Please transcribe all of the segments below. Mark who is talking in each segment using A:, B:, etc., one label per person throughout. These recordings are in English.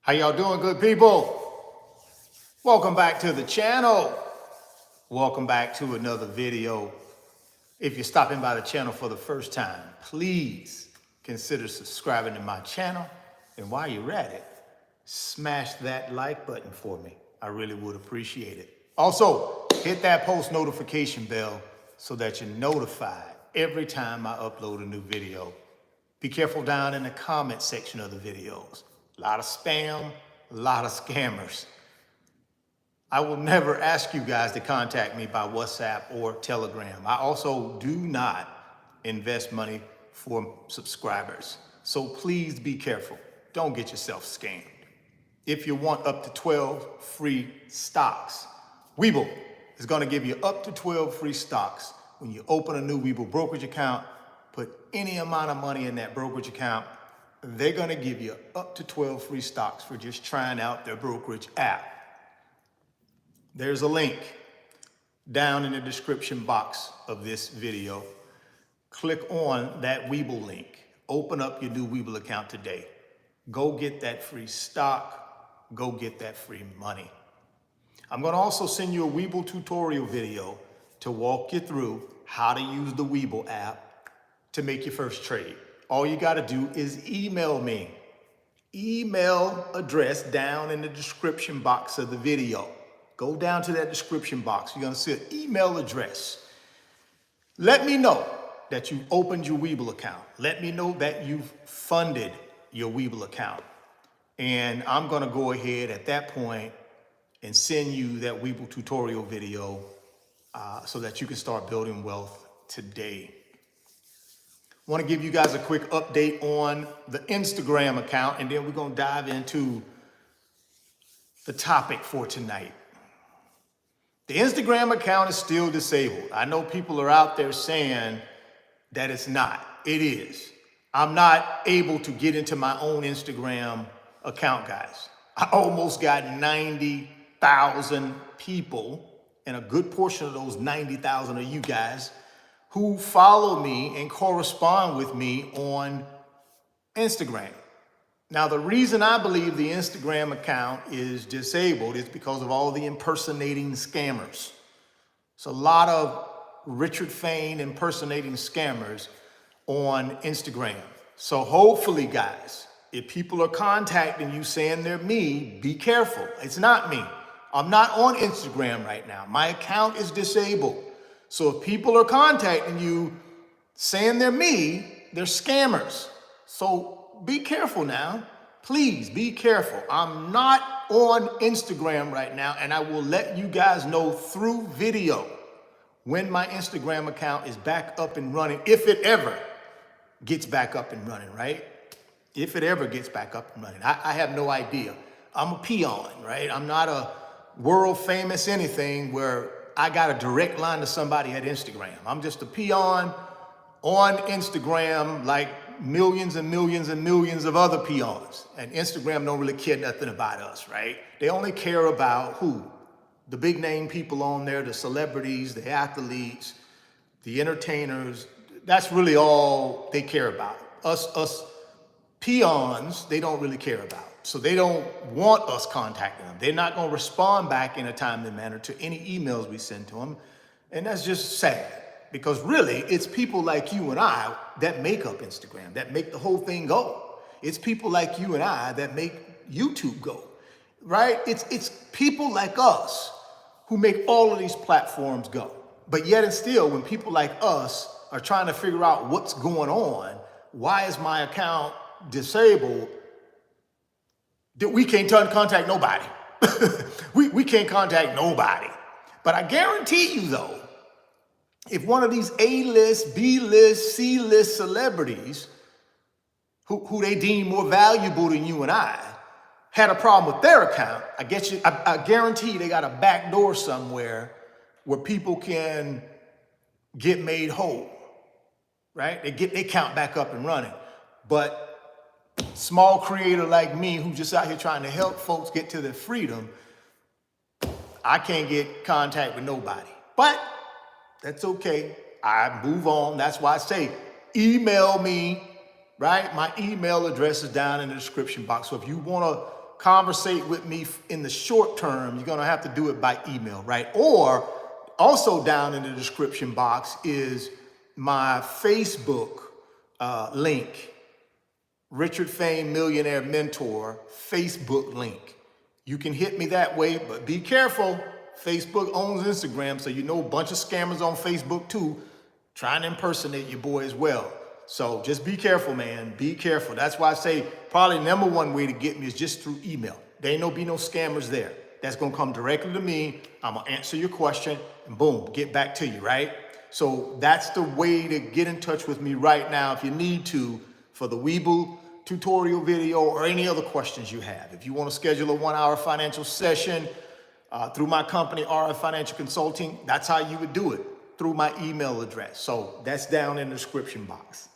A: How y'all doing, good people? Welcome back to the channel. Welcome back to another video. If you're stopping by the channel for the first time, please consider subscribing to my channel. And while you're at it, smash that like button for me. I really would appreciate it. Also, hit that post notification bell so that you're notified every time I upload a new video. Be careful down in the comment section of the videos. A lot of spam, a lot of scammers. I will never ask you guys to contact me by WhatsApp or Telegram. I also do not invest money for subscribers. So please be careful. Don't get yourself scammed. If you want up to 12 free stocks, Weeble is going to give you up to 12 free stocks when you open a new Weeble brokerage account. Put any amount of money in that brokerage account. They're going to give you up to 12 free stocks for just trying out their brokerage app. There's a link down in the description box of this video. Click on that Weeble link. Open up your new Weeble account today. Go get that free stock. Go get that free money. I'm going to also send you a Weeble tutorial video to walk you through how to use the Weeble app to make your first trade. All you got to do is email me. Email address down in the description box of the video. Go down to that description box. You're going to see an email address. Let me know that you've opened your Weeble account. Let me know that you've funded your Weeble account. And I'm going to go ahead at that point and send you that Weeble tutorial video so that you can start building wealth today. I want to give you guys a quick update on the Instagram account, and then we're going to dive into the topic for tonight. The Instagram account is still disabled. I know people are out there saying that it's not. It is. I'm not able to get into my own Instagram account, guys. I almost got 90,000 people, and a good portion of those 90,000 are you guys who follow me and correspond with me on Instagram. Now, the reason I believe the Instagram account is disabled is because of all the impersonating scammers. It's a lot of Richard Fain impersonating scammers on Instagram. So hopefully, guys, if people are contacting you saying they're me, be careful. It's not me. I'm not on Instagram right now. My account is disabled. So if people are contacting you saying they're me, they're scammers. So be careful now. Please be careful. I'm not on Instagram right now, and I will let you guys know through video when my Instagram account is back up and running, if it ever gets back up and running, right? If it ever gets back up and running. I have no idea. I'm a peon, right? I'm not a world famous anything where I got a direct line to somebody at Instagram. I'm just a peon on Instagram like millions and millions and millions of other peons. And Instagram don't really care nothing about us, right? They only care about who? The big name people on there, the celebrities, the athletes, the entertainers. That's really all they care about. Us peons, they don't really care about. So they don't want us contacting them. They're not going to respond back in a timely manner to any emails we send to them. And that's just sad, because really it's people like you and I that make up Instagram, that make the whole thing go. It's people like you and I that make YouTube go, right? It's people like us who make all of these platforms go. But yet and still, when people like us are trying to figure out what's going on, why is my account disabled, that we can't contact nobody. we can't contact nobody. But I guarantee you though, if one of these A-list, B-list, C-list celebrities who they deem more valuable than you and I had a problem with their account, I guarantee they got a back door somewhere where people can get made whole, right? They get their account back up and running. But small creator like me who's just out here trying to help folks get to their freedom, I can't get contact with nobody. But that's okay. I move on. That's why I say email me, right? My email address is down in the description box. So if you want to conversate with me in the short term, you're going to have to do it by email, right? Or also down in the description box is my Facebook link, Richard Fame Millionaire Mentor Facebook link. You can hit me that way, but be careful. Facebook owns Instagram, so you know a bunch of scammers on Facebook too, trying to impersonate your boy as well. So just be careful, man. Be careful. That's why I say probably number one way to get me is just through email. There ain't be no scammers there. That's going to come directly to me. I'm going to answer your question and boom, get back to you, right? So that's the way to get in touch with me right now if you need to for the Weeble tutorial video or any other questions you have. If you want to schedule a 1-hour financial session through my company, RF Financial Consulting, that's how you would do it, through my email address. So that's down in the description box.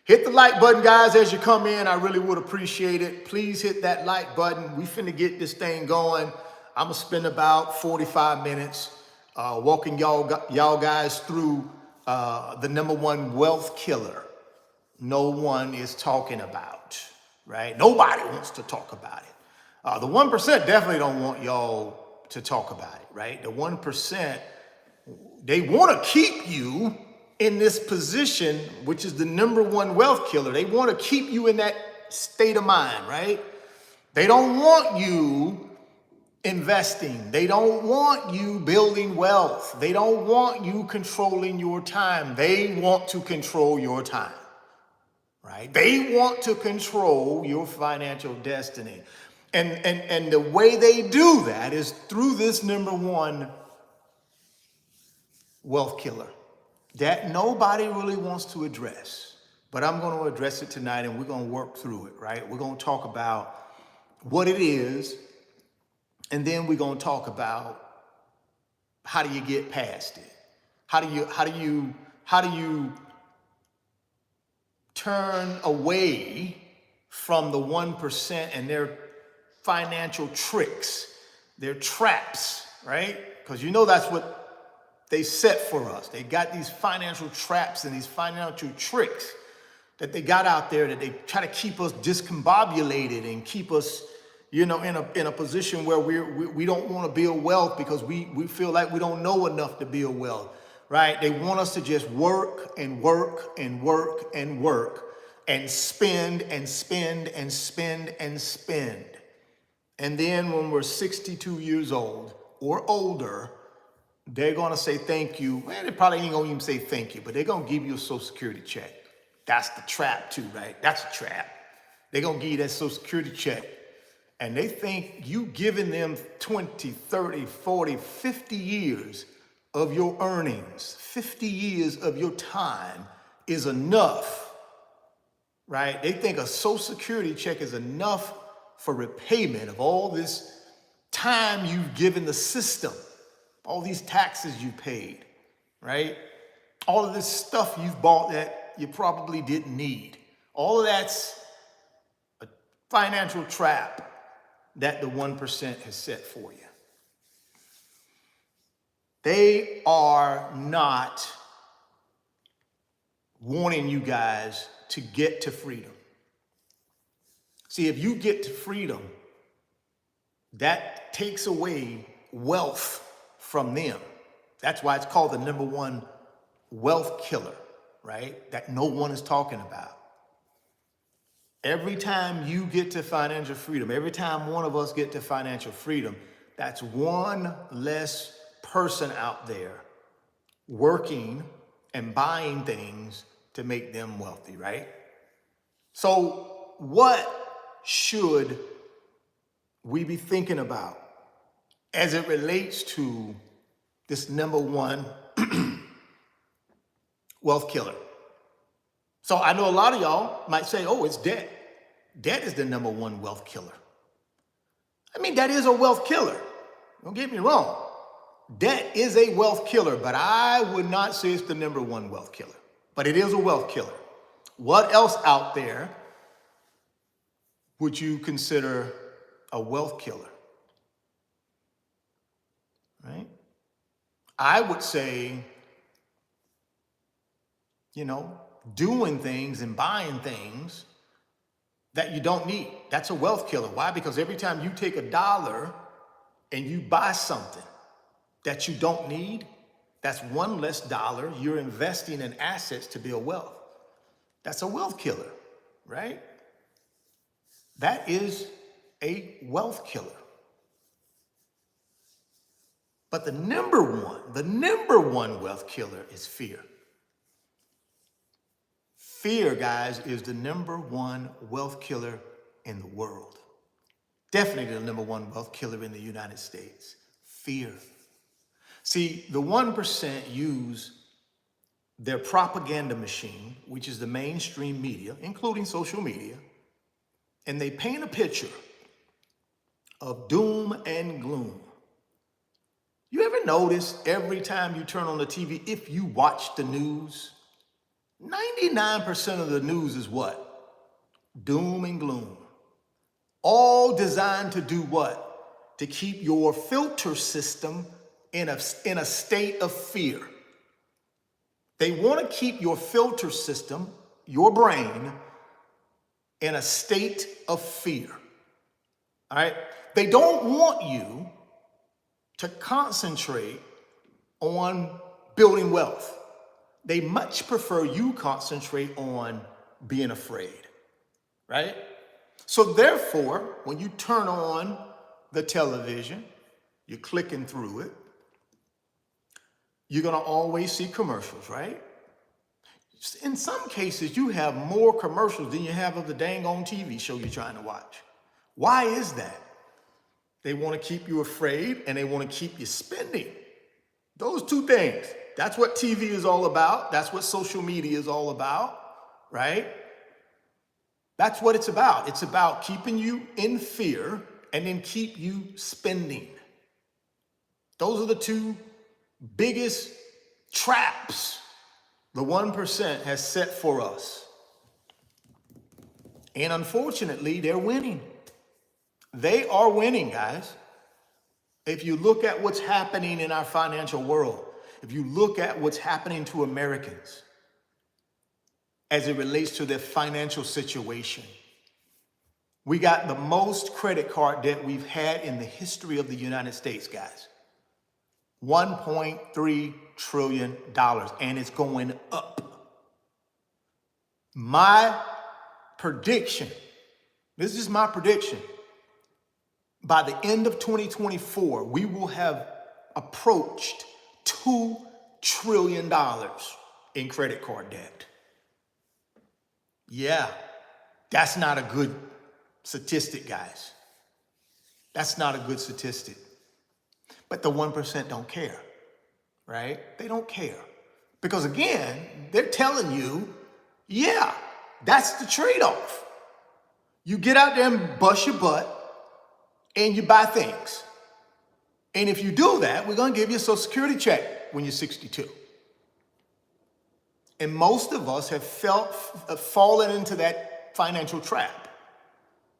A: Hit the like button, guys, as you come in. I really would appreciate it. Please hit that like button. We finna get this thing going. I'm gonna spend about 45 minutes walking y'all guys through the number one wealth killer no one is talking about, right? Nobody wants to talk about it. The 1% definitely don't want y'all to talk about it, right? The 1%, they want to keep you in this position, which is the number one wealth killer. They want to keep you in that state of mind, right? They don't want you investing. They don't want you building wealth. They don't want you controlling your time. They want to control your time, right? They want to control your financial destiny. And the way they do that is through this number one wealth killer that nobody really wants to address. But I'm going to address it tonight, and we're going to work through it, right? We're going to talk about what it is, and then we're going to talk about how do you get past it? How do you turn away from the 1% and their financial tricks, their traps, right? Because you know that's what they set for us. They got these financial traps and these financial tricks that they got out there that they try to keep us discombobulated and keep us, you know, in a position where we don't want to build wealth because we feel like we don't know enough to build wealth, right? They want us to just work and work and work and work and spend and spend and spend and spend. And then when we're 62 years old or older, they're going to say thank you. Well, they probably ain't going to even say thank you, but they're going to give you a Social Security check. That's the trap too, right? That's a trap. They're going to give you that Social Security check. And they think you giving them 20, 30, 40, 50 years of your earnings, 50 years of your time is enough, right? They think a Social Security check is enough for repayment of all this time you've given the system. All these taxes you paid, right? All of this stuff you've bought that you probably didn't need. All of that's a financial trap that the 1% has set for you. They are not wanting you guys to get to freedom. See, if you get to freedom, that takes away wealth from them. That's why it's called the number one wealth killer, right? That no one is talking about. Every time you get to financial freedom, every time one of us get to financial freedom, that's one less person out there working and buying things to make them wealthy, right? So what should we be thinking about as it relates to this number one wealth killer? So I know a lot of y'all might say, oh, it's debt. Debt is the number one wealth killer. I mean, that is a wealth killer. Don't get me wrong. Debt is a wealth killer, but I would not say it's the number one wealth killer. But it is a wealth killer. What else out there would you consider a wealth killer? Right? I would say, you know, doing things and buying things that you don't need. That's a wealth killer. Why? Because every time you take $1 and you buy something that you don't need, that's one less dollar you're investing in assets to build wealth. That's a wealth killer, right? That is a wealth killer. But the number one wealth killer is fear. Fear, guys, is the number one wealth killer in the world. Definitely the number one wealth killer in the United States. Fear. See, the 1% use their propaganda machine, which is the mainstream media, including social media, and they paint a picture of doom and gloom. You ever notice every time you turn on the TV, if you watch the news, 99% of the news is what? Doom and gloom. All designed to do what? To keep your filter system in a state of fear. They want to keep your filter system, your brain, in a state of fear. All right? They don't want you to concentrate on building wealth. They much prefer you concentrate on being afraid, right? So therefore, when you turn on the television, you're clicking through it, you're gonna always see commercials, right? In some cases, you have more commercials than you have of the dang on TV show you're trying to watch. Why is that? They want to keep you afraid and they want to keep you spending. Those two things. That's what TV is all about. That's what social media is all about, right? That's what it's about. It's about keeping you in fear and then keep you spending. Those are the two biggest traps the 1% has set for us. And unfortunately, they're winning. They are winning, guys. If you look at what's happening in our financial world, if you look at what's happening to Americans as it relates to their financial situation, we got the most credit card debt we've had in the history of the United States, guys. $1.3 trillion, and it's going up. My prediction, this is my prediction, by the end of 2024, we will have approached $2 trillion in credit card debt. Yeah, that's not a good statistic, guys. That's not a good statistic. But the 1% don't care, right? They don't care. Because again, they're telling you, yeah, that's the trade-off. You get out there and bust your butt and you buy things. And if you do that, we're going to give you a Social Security check when you're 62. And most of us have fallen into that financial trap.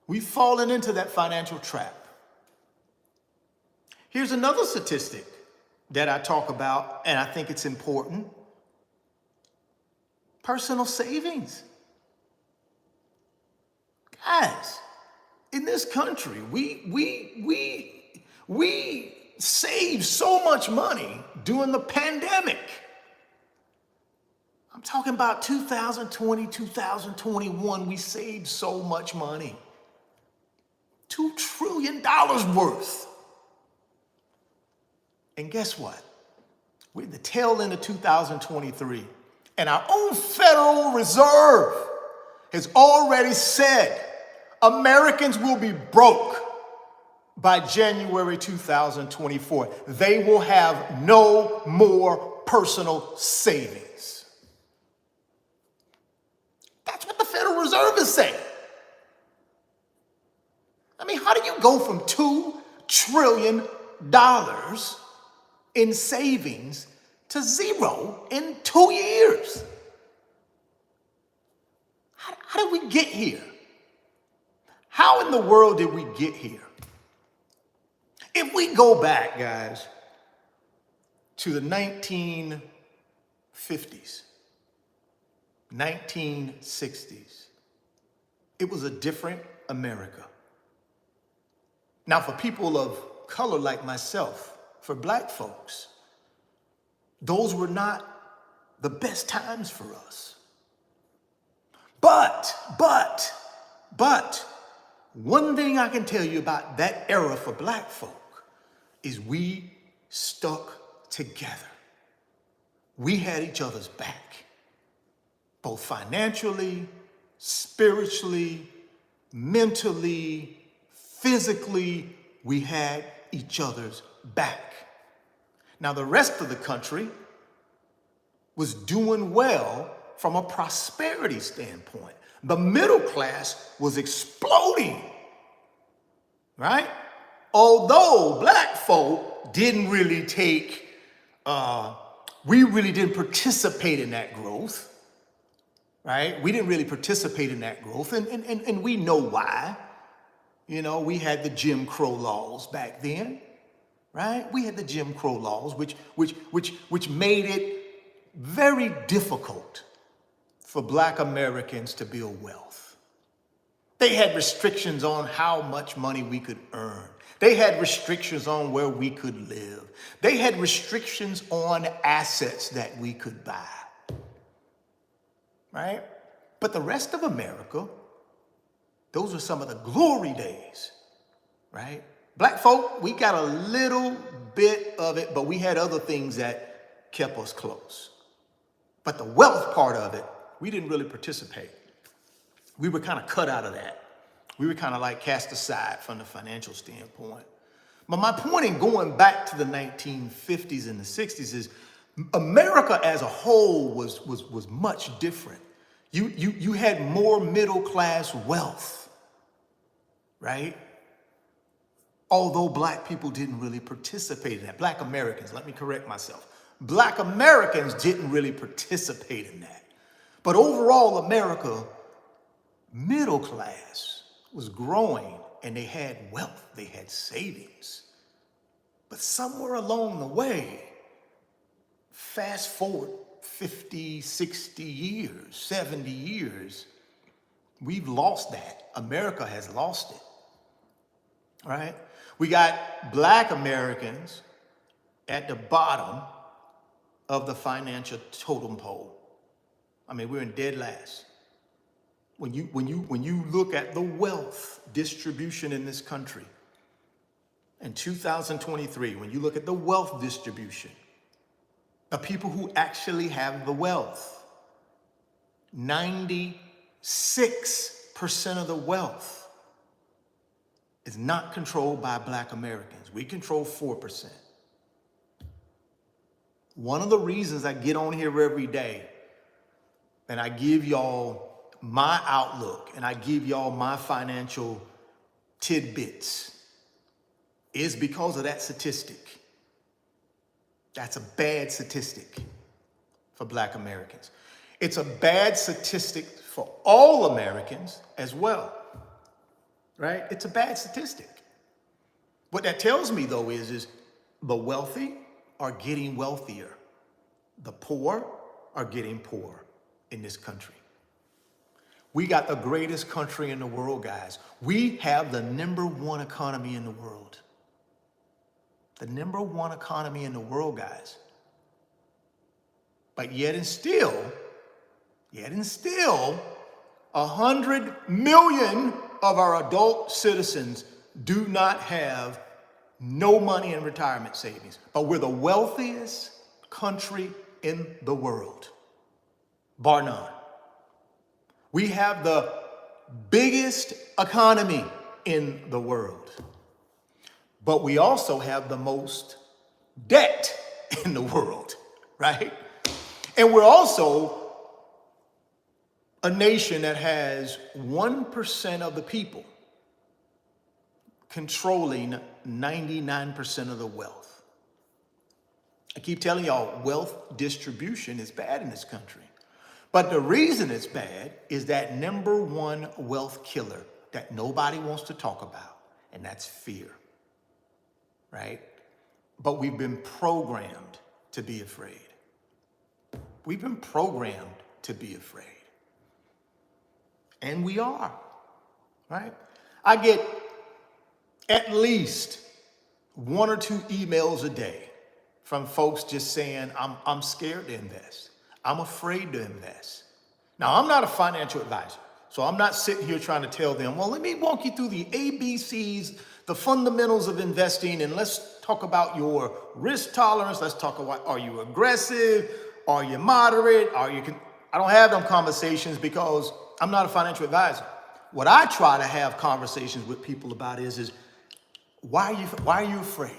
A: We've fallen into that financial trap. Here's another statistic that I talk about, and I think it's important. Personal savings. Guys, in this country, we saved so much money during the pandemic. I'm talking about 2020, 2021, we saved so much money. $2 trillion worth. And guess what? We're at the tail end of 2023, and our own Federal Reserve has already said Americans will be broke by January 2024. They will have no more personal savings. That's what the Federal Reserve is saying. I mean, how do you go from $2 trillion in savings to zero in 2 years? How did we get here? How in the world did we get here? If we go back, guys, to the 1950s, 1960s, It was a different America. Now, for people of color like myself, for black folks, those were not the best times for us. But, one thing I can tell you about that era for black folk is we stuck together. We had each other's back, both financially, spiritually, mentally, physically, we had each other's back. Now, the rest of the country was doing well from a prosperity standpoint. The middle class was exploding, right? Although black folk didn't really we really didn't participate in that growth, right? We didn't really participate in that growth, and we know why. You know, we had the Jim Crow laws back then, right? We had the Jim Crow laws, which made it very difficult for black Americans to build wealth. They had restrictions on how much money we could earn. They had restrictions on where we could live. They had restrictions on assets that we could buy, right? But the rest of America, those are some of the glory days, right? Black folk, we got a little bit of it, but we had other things that kept us close. But the wealth part of it, we didn't really participate. We were kind of cut out of that. We were kind of like cast aside from the financial standpoint. But my point in going back to the 1950s and the 60s is America as a whole was much different. You had more middle class wealth, right? Although black people didn't really participate in that. Black Americans, let me correct myself. Black Americans didn't really participate in that. But overall, America, middle class, was growing, and they had wealth, they had savings. But somewhere along the way, fast forward 50, 60 years, 70 years, we've lost that. America has lost it, right? We got black Americans at the bottom of the financial totem pole. I mean, we're in dead last. When you look at the wealth distribution in this country, in 2023, when you look at the wealth distribution, the people who actually have the wealth, 96% of the wealth is not controlled by black Americans. We control 4%. One of the reasons I get on here every day and I give y'all my outlook and I give y'all my financial tidbits is because of that statistic. That's a bad statistic for black Americans. It's a bad statistic for all Americans as well, right? It's a bad statistic. What that tells me though is the wealthy are getting wealthier. The poor are getting poorer in this country. We got the greatest country in the world, guys. We have the #1 economy in the world. The #1 economy in the world, guys. But yet and still, 100 million of our adult citizens do not have no money in retirement savings. But we're the wealthiest country in the world, bar none. We have the biggest economy in the world, but we also have the most debt in the world, right? And we're also a nation that has 1% of the people controlling 99% of the wealth. I keep telling y'all, wealth distribution is bad in this country. But the reason it's bad is that #1 wealth killer that nobody wants to talk about, and that's fear, right? But we've been programmed to be afraid. We've been programmed to be afraid. And we are. right? I get at least 1 or 2 emails a day from folks just saying, I'm scared to invest. I'm afraid to invest. Now, I'm not a financial advisor, so I'm not sitting here trying to tell them, well, let me walk you through the ABCs, the fundamentals of investing, and let's talk about your risk tolerance. Let's talk about, are you aggressive? Are you moderate? I don't have them conversations because I'm not a financial advisor. What I try to have conversations with people about is why are you afraid?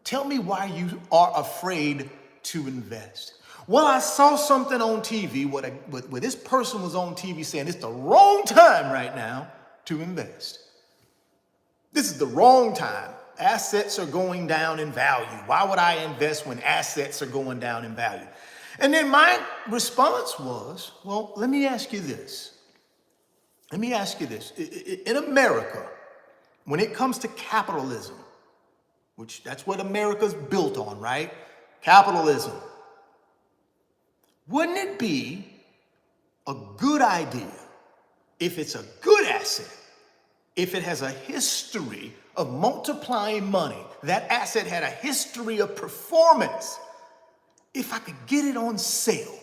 A: Tell me why you are afraid to invest. Well, I saw something on TV where this person was on TV saying it's the wrong time right now to invest. This is the wrong time. Assets are going down in value. Why would I invest when assets are going down in value? And then my response was, well, let me ask you this. In America, when it comes to capitalism, which that's what America's built on, right? Capitalism. Wouldn't it be a good idea if it's a good asset, if it has a history of multiplying money, that asset had a history of performance, if I could get it on sale,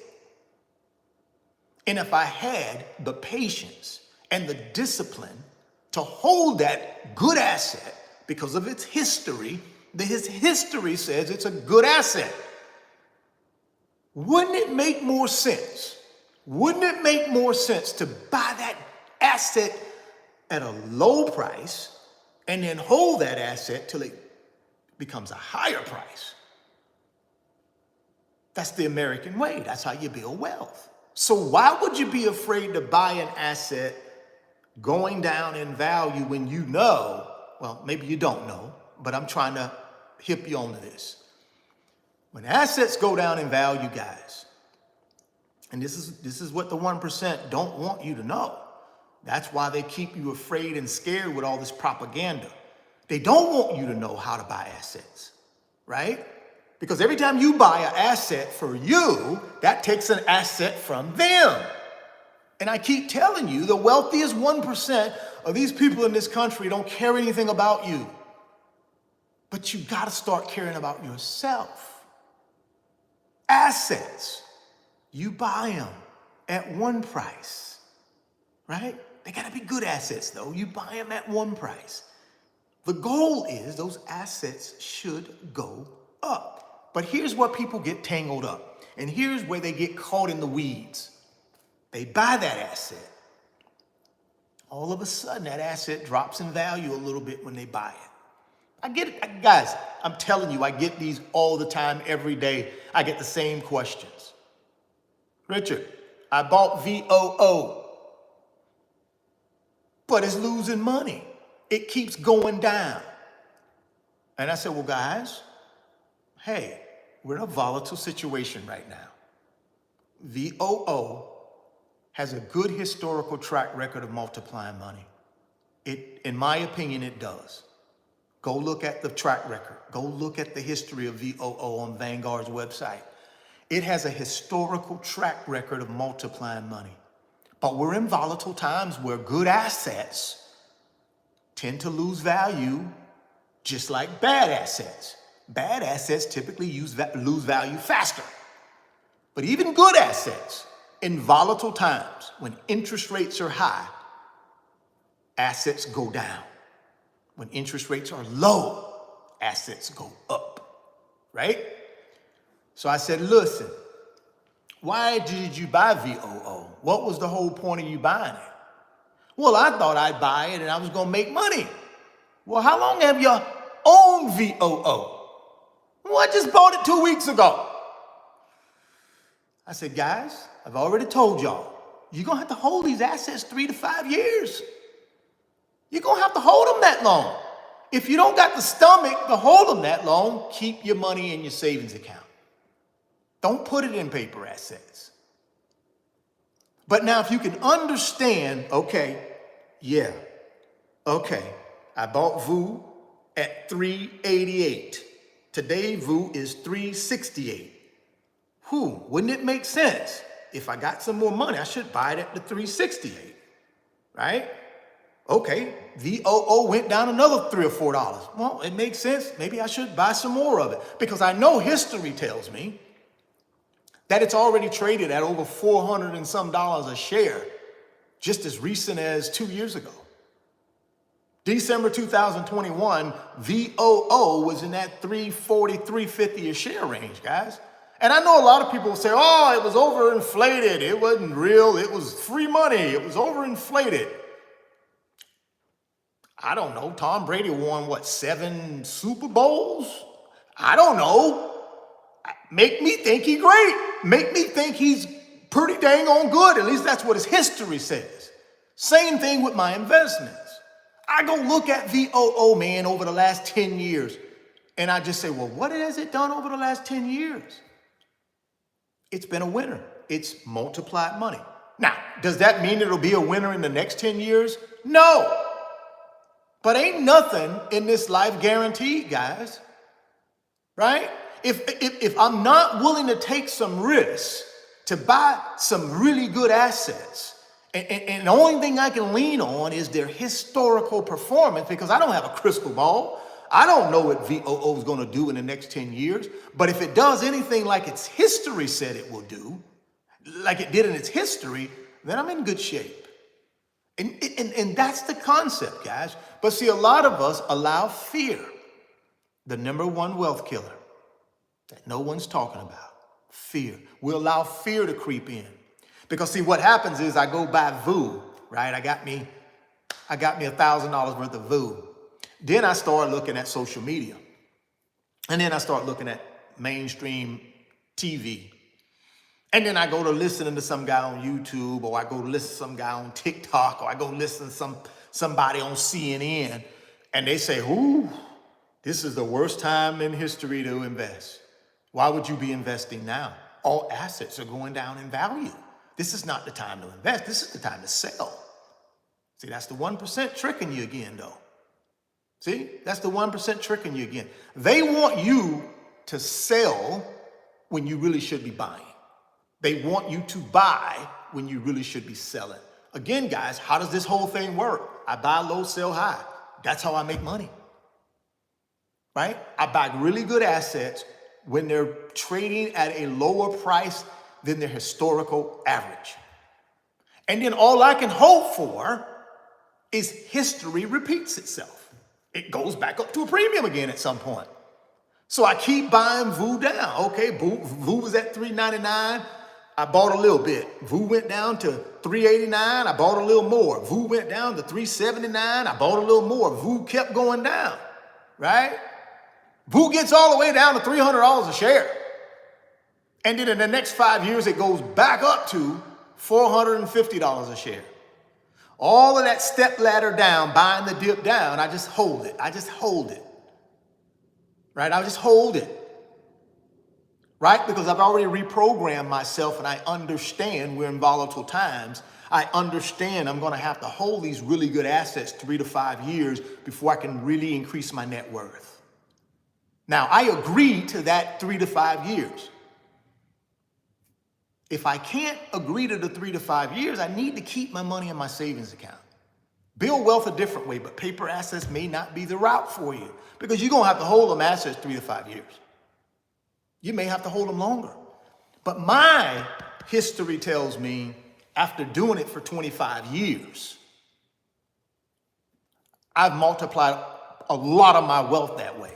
A: and if I had the patience and the discipline to hold that good asset because of its history, his history says it's a good asset. Wouldn't it make more sense? Wouldn't it make more sense to buy that asset at a low price and then hold that asset till it becomes a higher price? That's the American way. That's how you build wealth. So why would you be afraid to buy an asset going down in value when you know, well, maybe you don't know, but I'm trying to hip you onto this. When assets go down in value, guys, and this is what the 1% don't want you to know. That's why they keep you afraid and scared with all this propaganda. They don't want you to know how to buy assets, right? Because every time you buy an asset for you, that takes an asset from them. And I keep telling you, the wealthiest 1% of these people in this country don't care anything about you. But you got to start caring about yourself. Assets, you buy them at one price, right? They got to be good assets, though. You buy them at one price. The goal is those assets should go up. But here's where people get tangled up. And here's where they get caught in the weeds. They buy that asset. All of a sudden, that asset drops in value a little bit when they buy it. I get it. Guys, I'm telling you, I get these all the time, every day. I get the same questions. Richard, I bought VOO, but it's losing money. It keeps going down. And I said, well, guys, hey, we're in a volatile situation right now. VOO has a good historical track record of multiplying money. In my opinion, it does. Go look at the track record. Go look at the history of VOO on Vanguard's website. It has a historical track record of multiplying money. But we're in volatile times where good assets tend to lose value just like bad assets. Bad assets typically lose value faster. But even good assets, in volatile times, when interest rates are high, assets go down. When interest rates are low, assets go up, right? So I said, listen, why did you buy VOO? What was the whole point of you buying it? Well, I thought I'd buy it and I was going to make money. Well, how long have you owned VOO? Well, I just bought it 2 weeks ago. I said, guys, I've already told y'all, you're going to have to hold these assets 3 to 5 years. You're going to have to hold them that long. If you don't got the stomach to hold them that long, keep your money in your savings account. Don't put it in paper assets. But now if you can understand, I bought VOO at $388. Today, VOO is $368. Wouldn't it make sense? If I got some more money, I should buy it at the $368, right? Okay, VOO went down another $3 or $4. Well, it makes sense. Maybe I should buy some more of it because I know history tells me that it's already traded at over $400 and some a share just as recent as 2 years ago. December 2021, VOO was in that $340, $350 a share range, guys. And I know a lot of people will say, oh, it was overinflated. It wasn't real. It was free money. It was overinflated. I don't know. Tom Brady won, what, 7 Super Bowls? I don't know. Make me think he's great. Make me think he's pretty dang on good. At least that's what his history says. Same thing with my investments. I go look at VOO, man, over the last 10 years. And I just say, well, what has it done over the last 10 years? It's been a winner. It's multiplied money. Now, does that mean it'll be a winner in the next 10 years? No. But ain't nothing in this life guaranteed, guys. Right? If I'm not willing to take some risks to buy some really good assets, and the only thing I can lean on is their historical performance because I don't have a crystal ball. I don't know what VOO is going to do in the next 10 years. But if it does anything like its history said it will do, like it did in its history, then I'm in good shape. And that's the concept, guys. But see, a lot of us allow fear, the number one wealth killer that no one's talking about, fear. We allow fear to creep in. Because see, what happens is I go buy VOO, right? I got me $1,000 worth of VOO. Then I start looking at social media. And then I start looking at mainstream TV. And then I go to listening to some guy on YouTube, or I go to listen to some guy on TikTok, or I go listen to somebody on CNN. And they say, ooh, this is the worst time in history to invest. Why would you be investing now? All assets are going down in value. This is not the time to invest. This is the time to sell. See, that's the 1% tricking you again, though. See, that's the 1% tricking you again. They want you to sell when you really should be buying. They want you to buy when you really should be selling. Again, guys, how does this whole thing work? I buy low, sell high. That's how I make money, right? I buy really good assets when they're trading at a lower price than their historical average. And then all I can hope for is history repeats itself. It goes back up to a premium again at some point. So I keep buying VOO down. Okay, VOO was at $3.99. I bought a little bit. VOO went down to $3.89. I bought a little more. VOO went down to $3.79. I bought a little more. VOO kept going down, right? VOO gets all the way down to $300 a share. And then in the next 5 years, it goes back up to $450 a share. All of that step ladder down, buying the dip down, I just hold it. I just hold it. Right? I just hold it. Right? Because I've already reprogrammed myself and I understand we're in volatile times. I understand I'm going to have to hold these really good assets 3 to 5 years before I can really increase my net worth. Now, I agree to that 3 to 5 years. If I can't agree to the 3 to 5 years, I need to keep my money in my savings account. Build wealth a different way, but paper assets may not be the route for you because you're going to have to hold them assets 3 to 5 years. You may have to hold them longer. But my history tells me after doing it for 25 years, I've multiplied a lot of my wealth that way.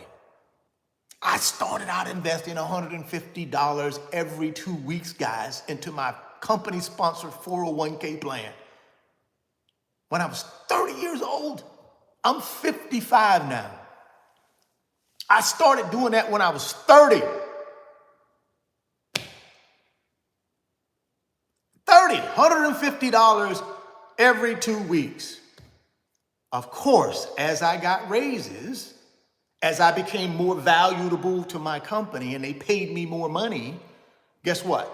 A: I started out investing $150 every 2 weeks, guys, into my company-sponsored 401k plan. When I was 30 years old, I'm 55 now. I started doing that when I was 30. $150 every 2 weeks. Of course, as I got raises, as I became more valuable to my company and they paid me more money, guess what?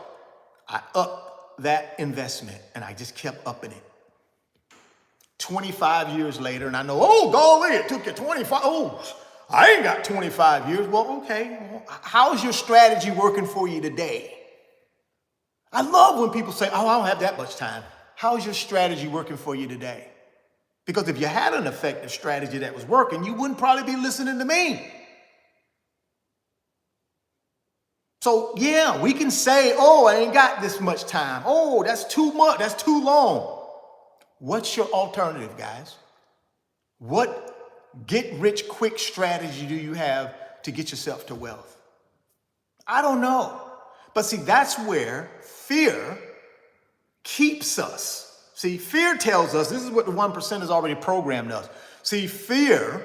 A: I upped that investment and I just kept upping it. 25 years later, and I know, oh, golly, it took you 25. Oh, I ain't got 25 years. Well, okay. Well, how's your strategy working for you today? I love when people say, oh, I don't have that much time. How's your strategy working for you today? Because if you had an effective strategy that was working, you wouldn't probably be listening to me. So yeah, we can say, oh, I ain't got this much time. Oh, that's too much. That's too long. What's your alternative, guys? What get-rich-quick strategy do you have to get yourself to wealth? I don't know. But see, that's where fear keeps us. See, fear tells us, this is what the 1% has already programmed us. See, fear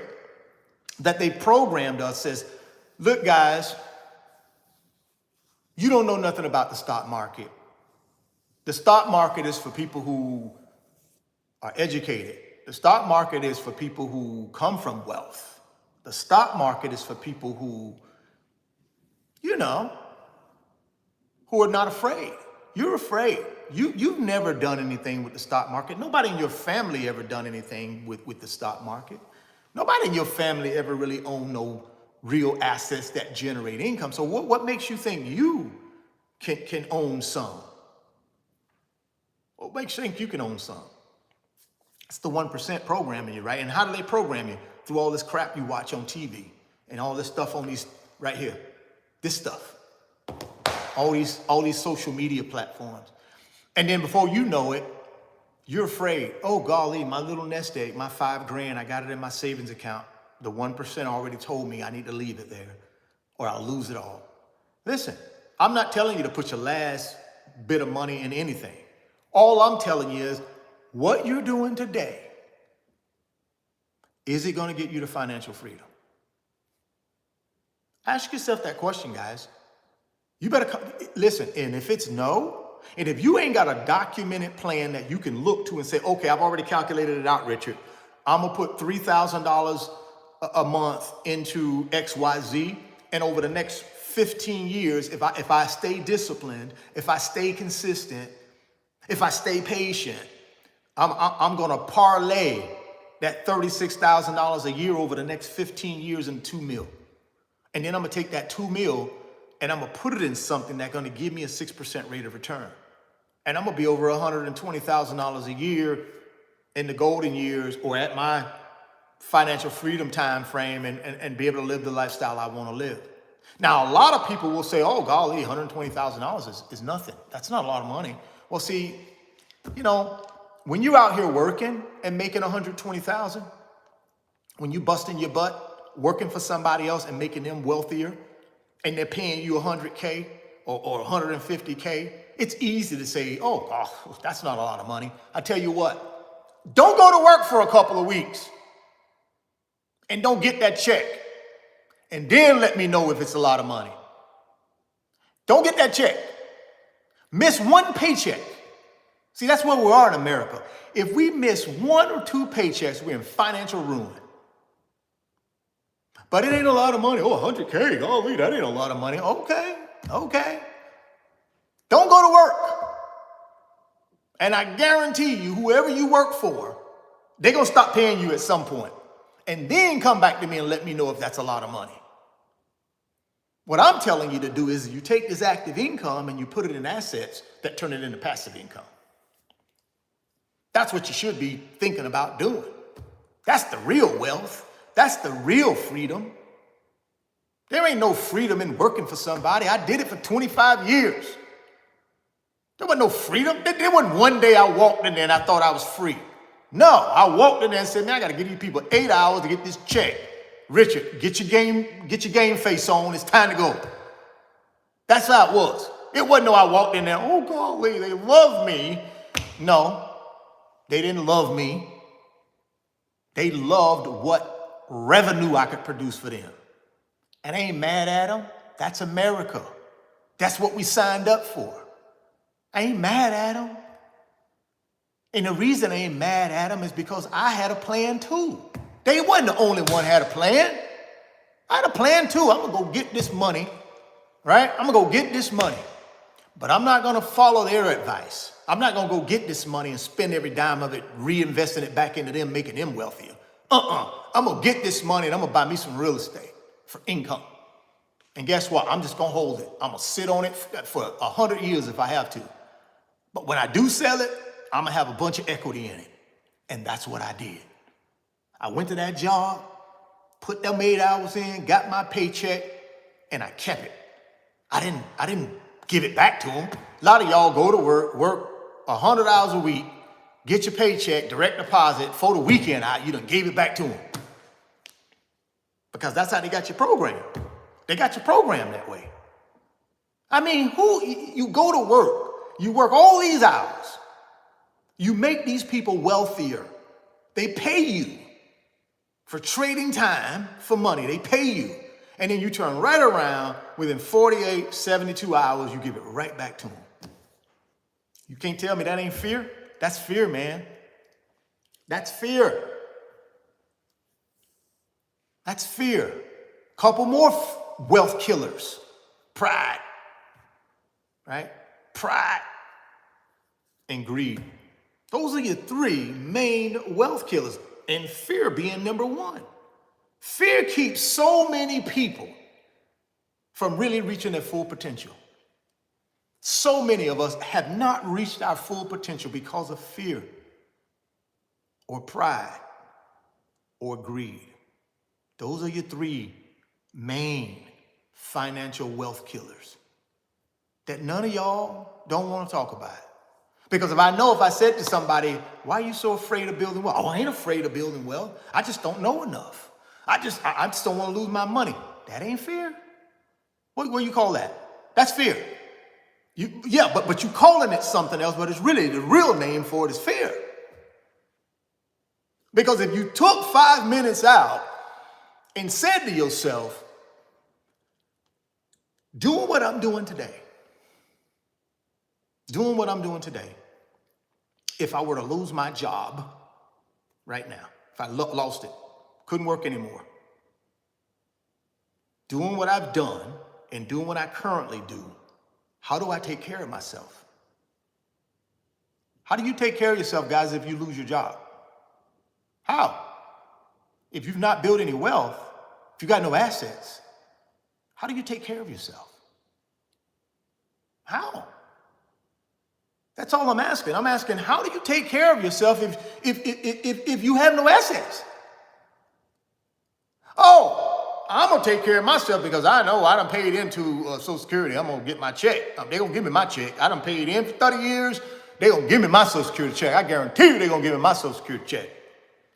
A: that they programmed us says, look, guys, you don't know nothing about the stock market. The stock market is for people who are educated. The stock market is for people who come from wealth. The stock market is for people who, who are not afraid. You're afraid. You've never done anything with the stock market. Nobody in your family ever done anything with the stock market. Nobody in your family ever really owned no real assets that generate income. So what makes you think you can own some? What makes you think you can own some? It's the 1% programming you, right? And how do they program you? Through all this crap you watch on TV and all this stuff on these, right here, this stuff, all these social media platforms. And then before you know it, you're afraid. Oh, golly, my little nest egg, my $5,000, I got it in my savings account. The 1% already told me I need to leave it there or I'll lose it all. Listen, I'm not telling you to put your last bit of money in anything. All I'm telling you is what you're doing today, is it going to get you to financial freedom? Ask yourself that question, guys. You better listen. And if it's no, and if you ain't got a documented plan that you can look to and say, okay, I've already calculated it out, Richard. I'm going to put $3,000 a month into XYZ. And over the next 15 years, if I stay disciplined, if I stay consistent, if I stay patient, I'm going to parlay that $36,000 a year over the next 15 years into $2 million. And then I'm going to take that $2 million and I'm going to put it in something that's going to give me a 6% rate of return. And I'm going to be over $120,000 a year in the golden years or at my financial freedom time frame and be able to live the lifestyle I want to live. Now, a lot of people will say, oh, golly, $120,000 is nothing. That's not a lot of money. Well, see, when you're out here working and making $120,000, when you busting your butt, working for somebody else and making them wealthier, and they're paying you $100K or $150K, it's easy to say, oh, that's not a lot of money. I tell you what, don't go to work for a couple of weeks and don't get that check. And then let me know if it's a lot of money. Don't get that check. Miss one paycheck. See, that's where we are in America. If we miss 1 or 2 paychecks, we're in financial ruin. But it ain't a lot of money. Oh, $100K, golly, that ain't a lot of money. Okay. Don't go to work. And I guarantee you, whoever you work for, they're going to stop paying you at some point. And then come back to me and let me know if that's a lot of money. What I'm telling you to do is you take this active income and you put it in assets that turn it into passive income. That's what you should be thinking about doing. That's the real wealth. That's the real freedom. There ain't no freedom in working for somebody. I did it for 25 years. There wasn't no freedom. There wasn't one day I walked in there and I thought I was free. No, I walked in there and said, man, I got to give you people 8 hours to get this check. Richard, get your game face on. It's time to go. That's how it was. It wasn't no I walked in there, oh, golly, they love me. No, they didn't love me. They loved what revenue I could produce for them. And I ain't mad at them. That's America. That's what we signed up for. I ain't mad at them. And the reason I ain't mad at them is because I had a plan too. They wasn't the only one had a plan. I had a plan too. I'm going to go get this money, right? I'm going to go get this money. But I'm not going to follow their advice. I'm not going to go get this money and spend every dime of it, reinvesting it back into them, making them wealthier. I'm going to get this money and I'm going to buy me some real estate for income. And guess what? I'm just going to hold it. I'm going to sit on it for 100 years if I have to. But when I do sell it, I'm going to have a bunch of equity in it. And that's what I did. I went to that job, put them 8 hours in, got my paycheck, and I kept it. I didn't give it back to them. A lot of y'all go to work 100 hours a week, get your paycheck, direct deposit, for the weekend out, you done gave it back to them. Because that's how they got you programmed. They got you programmed that way. I mean, you go to work, you work all these hours, you make these people wealthier. They pay you for trading time for money. They pay you. And then you turn right around within 48, 72 hours, you give it right back to them. You can't tell me that ain't fear? That's fear, man. That's fear. That's fear. Couple more wealth killers. Pride. Right? Pride and greed. Those are your 3 main wealth killers, and fear being number 1. Fear keeps so many people from really reaching their full potential. So many of us have not reached our full potential because of fear or pride or greed. Those are your 3 main financial wealth killers that none of y'all don't want to talk about. Because if I said to somebody, why are you so afraid of building wealth? Oh, I ain't afraid of building wealth. I just don't know enough. I just don't want to lose my money. That ain't fear. What do you call that? That's fear. But you calling it something else, but it's really the real name for it is fear. Because if you took 5 minutes out and said to yourself, doing what I'm doing today, if I were to lose my job right now, if I lost it, couldn't work anymore, doing what I've done and doing what I currently do, how do I take care of myself? How do you take care of yourself, guys, if you lose your job? How? If you've not built any wealth, if you got no assets, how do you take care of yourself? How? That's all I'm asking. I'm asking, how do you take care of yourself if you have no assets? Oh, I'm going to take care of myself because I know I done paid into Social Security. I'm going to get my check. They're going to give me my check. I done paid in for 30 years. They're going to give me my Social Security check. I guarantee you they're going to give me my Social Security check.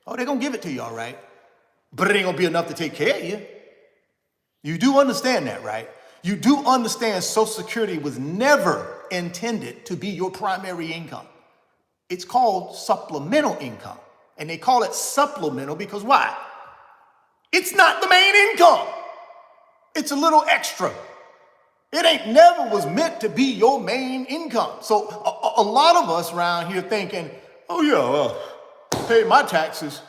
A: Oh, they're going to give it to you, all right. But it ain't going to be enough to take care of you. You do understand that, right? You do understand Social Security was never intended to be your primary income. It's called supplemental income. And they call it supplemental because why? It's not the main income. It's a little extra. It ain't never was meant to be your main income. So a lot of us around here thinking, oh yeah, pay my taxes.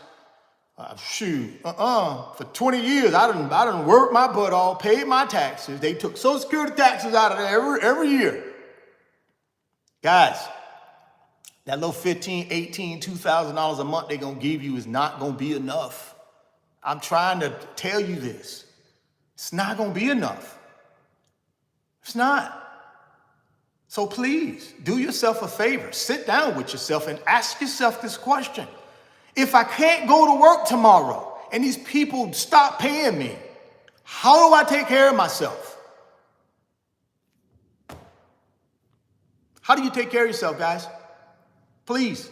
A: For 20 years, I done worked my butt off, paid my taxes. They took Social Security taxes out of there every year. Guys, that little $15, $18, $2,000 a month they're going to give you is not going to be enough. I'm trying to tell you this. It's not going to be enough. It's not. So please, do yourself a favor. Sit down with yourself and ask yourself this question. If I can't go to work tomorrow and these people stop paying me, how do I take care of myself? How do you take care of yourself, guys? Please.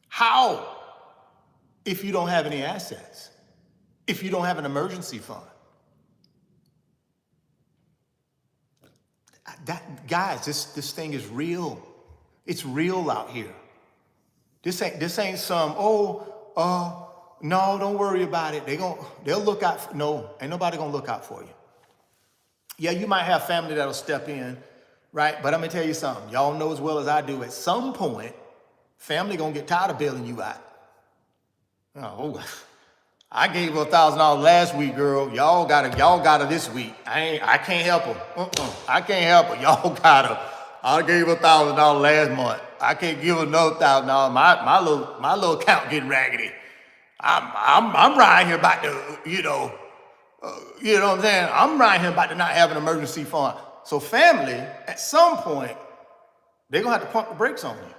A: How? If you don't have any assets, if you don't have an emergency fund. Guys, this thing is real. It's real out here. This ain't some, no, don't worry about it. They'll look out. No, ain't nobody gonna look out for you. Yeah, you might have family that'll step in, right? But I'm gonna tell you something. Y'all know as well as I do, at some point, family gonna get tired of bailing you out. Oh, I gave her $1,000 last week, girl. Y'all got her this week. I can't help her. I can't help her. Y'all got her. I gave her $1,000 last month. I can't give her another $1,000. My little account getting raggedy. I'm riding here about to, you know what I'm saying? I'm riding here about to not have an emergency fund. So family, at some point, they're gonna have to pump the brakes on you.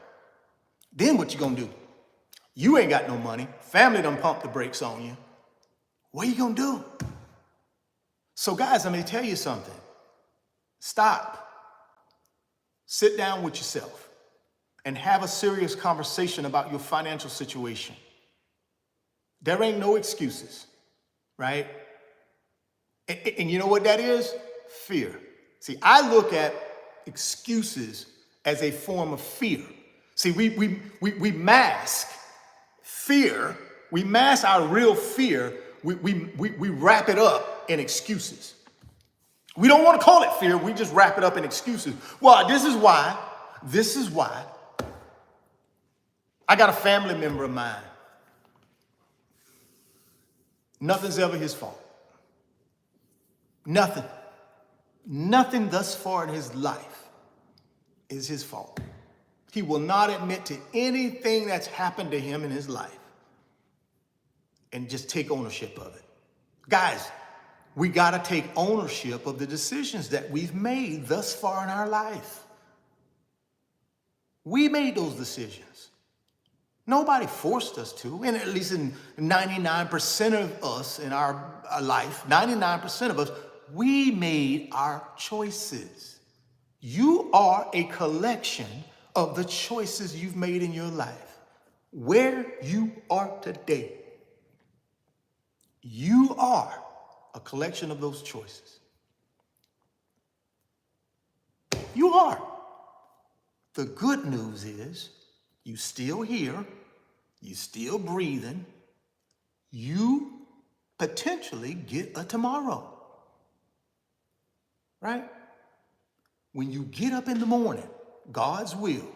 A: Then what you gonna do? You ain't got no money. Family done pumped the brakes on you. What are you gonna do? So guys, let me tell you something. Stop. Sit down with yourself and have a serious conversation about your financial situation. There ain't no excuses, right? And you know what that is? Fear. See, I look at excuses as a form of fear. See, we mask fear. We mask our real fear. We wrap it up in excuses. We don't want to call it fear. We just wrap it up in excuses. Well, this is why. I got a family member of mine. Nothing's ever his fault. Nothing thus far in his life is his fault. He will not admit to anything that's happened to him in his life and just take ownership of it. Guys, we got to take ownership of the decisions that we've made thus far in our life. We made those decisions. Nobody forced us to, and at least in 99% of us in our life, 99% of us, we made our choices. You are a collection of the choices you've made in your life. Where you are today, you are a collection of those choices. You are. The good news is you still here, you still breathing, you potentially get a tomorrow. Right? When you get up in the morning, God's will,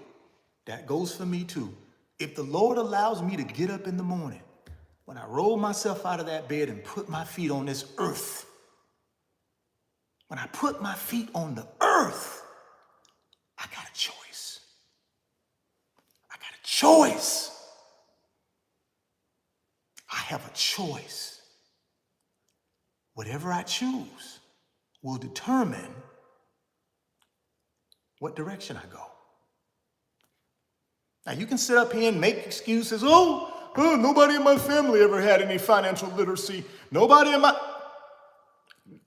A: that goes for me too. If the Lord allows me to get up in the morning, when I roll myself out of that bed and put my feet on this earth, when I put my feet on the earth, I got a choice. I got a choice. I have a choice. Whatever I choose will determine what direction I go. Now, you can sit up here and make excuses. Oh, nobody in my family ever had any financial literacy. Nobody in my...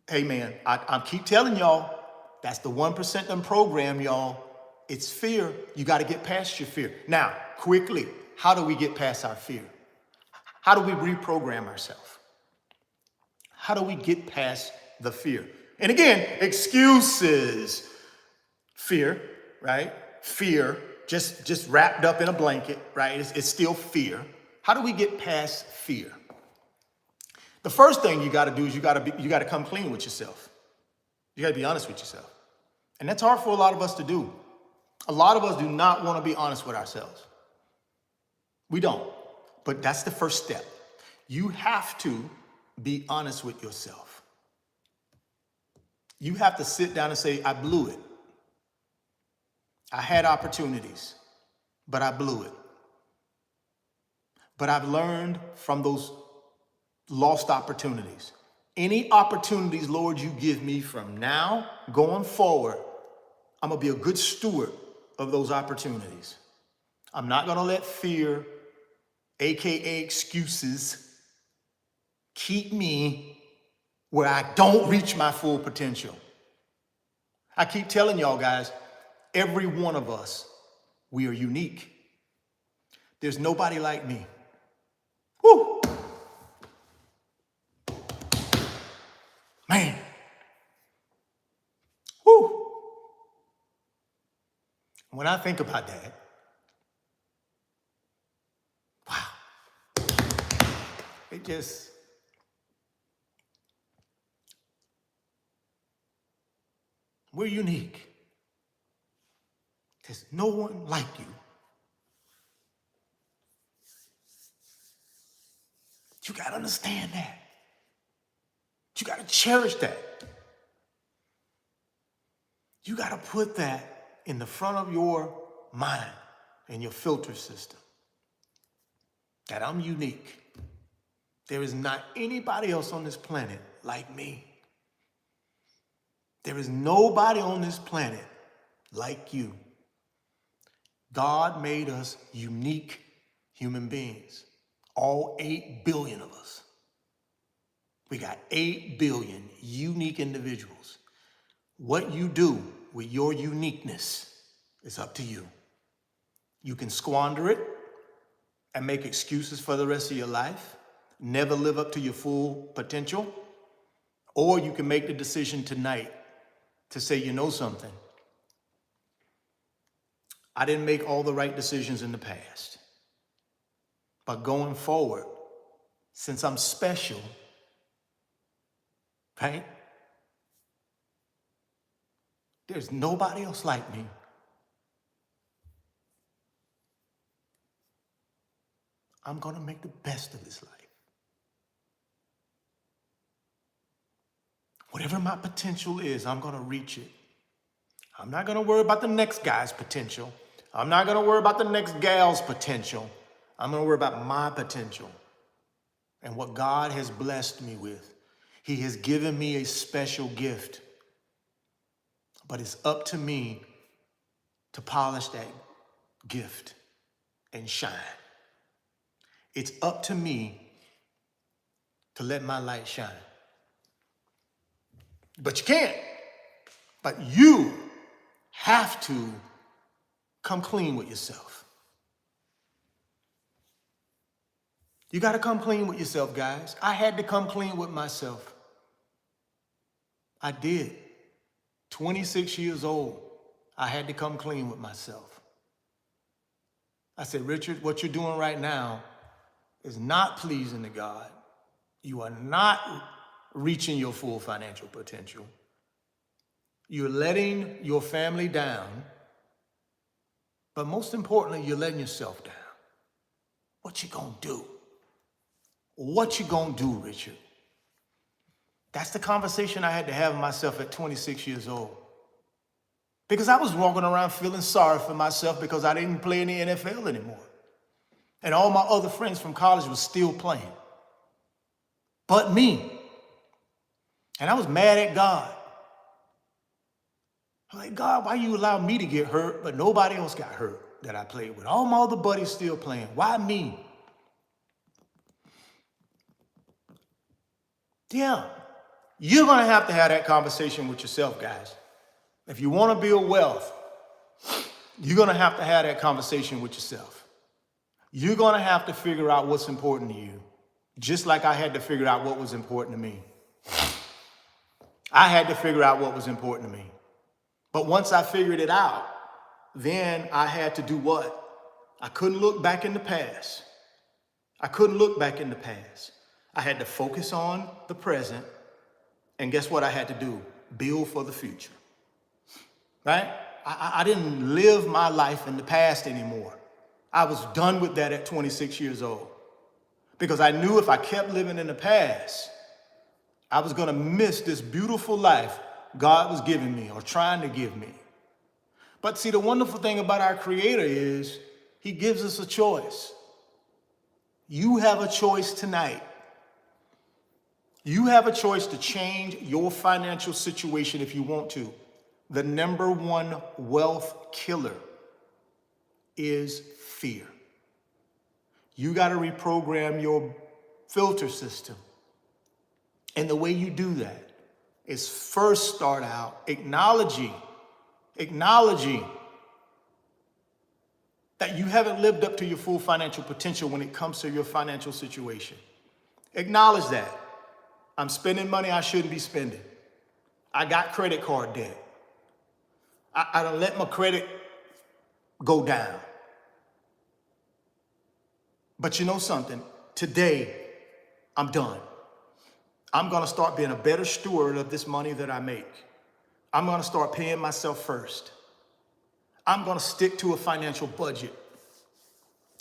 A: Hey, man, I keep telling y'all, that's the 1% done program, y'all. It's fear. You got to get past your fear. Now, quickly, how do we get past our fear? How do we reprogram ourselves? How do we get past the fear? And again, excuses. Fear, right? Fear, just wrapped up in a blanket, right? It's still fear. How do we get past fear? The first thing you got to do is you got to come clean with yourself. You got to be honest with yourself. And that's hard for a lot of us to do. A lot of us do not want to be honest with ourselves. We don't. But that's the first step. You have to be honest with yourself. You have to sit down and say, I blew it. I had opportunities, but I blew it. But I've learned from those lost opportunities. Any opportunities, Lord, you give me from now going forward, I'm going to be a good steward of those opportunities. I'm not going to let fear, AKA excuses, keep me where I don't reach my full potential. I keep telling y'all guys, every one of us, we are unique. There's nobody like me. Woo! Man. Woo! When I think about that, wow. It just, we're unique. There's no one like you. You got to understand that. You got to cherish that. You got to put that in the front of your mind and your filter system. That I'm unique. There is not anybody else on this planet like me. There is nobody on this planet like you. God made us unique human beings, all 8 billion of us. We got 8 billion unique individuals. What you do with your uniqueness is up to you. You can squander it and make excuses for the rest of your life, never live up to your full potential, or you can make the decision tonight to say, you know something, I didn't make all the right decisions in the past, but going forward, since I'm special, right? There's nobody else like me. I'm gonna make the best of this life. Whatever my potential is, I'm gonna reach it. I'm not gonna worry about the next guy's potential. I'm not gonna worry about the next gal's potential. I'm gonna worry about my potential and what God has blessed me with. He has given me a special gift, but it's up to me to polish that gift and shine. It's up to me to let my light shine. But you can't. But you have to come clean with yourself. You got to come clean with yourself, guys. I had to come clean with myself. I did. 26 years old, I had to come clean with myself. I said, Richard, what you're doing right now is not pleasing to God. You are not reaching your full financial potential. You're letting your family down, but most importantly, you're letting yourself down. What you gonna do? What you gonna do, Richard? That's the conversation I had to have with myself at 26 years old. Because I was walking around feeling sorry for myself because I didn't play in the NFL anymore. And all my other friends from college were still playing. But me. And I was mad at God. I'm like, God, why you allow me to get hurt, but nobody else got hurt that I played with? All my other buddies still playing. Why me? Yeah, you're going to have that conversation with yourself, guys. If you want to build wealth, you're going to have that conversation with yourself. You're going to have to figure out what's important to you, just like I had to figure out what was important to me. I had to figure out what was important to me. But once I figured it out, then I had to do what? I couldn't look back in the past. I couldn't look back in the past. I had to focus on the present. And guess what I had to do? Build for the future. Right? I didn't live my life in the past anymore. I was done with that at 26 years old. Because I knew if I kept living in the past, I was going to miss this beautiful life God was giving me or trying to give me. But see, the wonderful thing about our Creator is He gives us a choice. You have a choice tonight. You have a choice to change your financial situation if you want to. The number one wealth killer is fear. You got to reprogram your filter system. And the way you do that is first start out acknowledging that you haven't lived up to your full financial potential when it comes to your financial situation. Acknowledge that. I'm spending money I shouldn't be spending. I got credit card debt. I done let my credit go down. But you know something? Today, I'm done. I'm going to start being a better steward of this money that I make. I'm going to start paying myself first. I'm going to stick to a financial budget.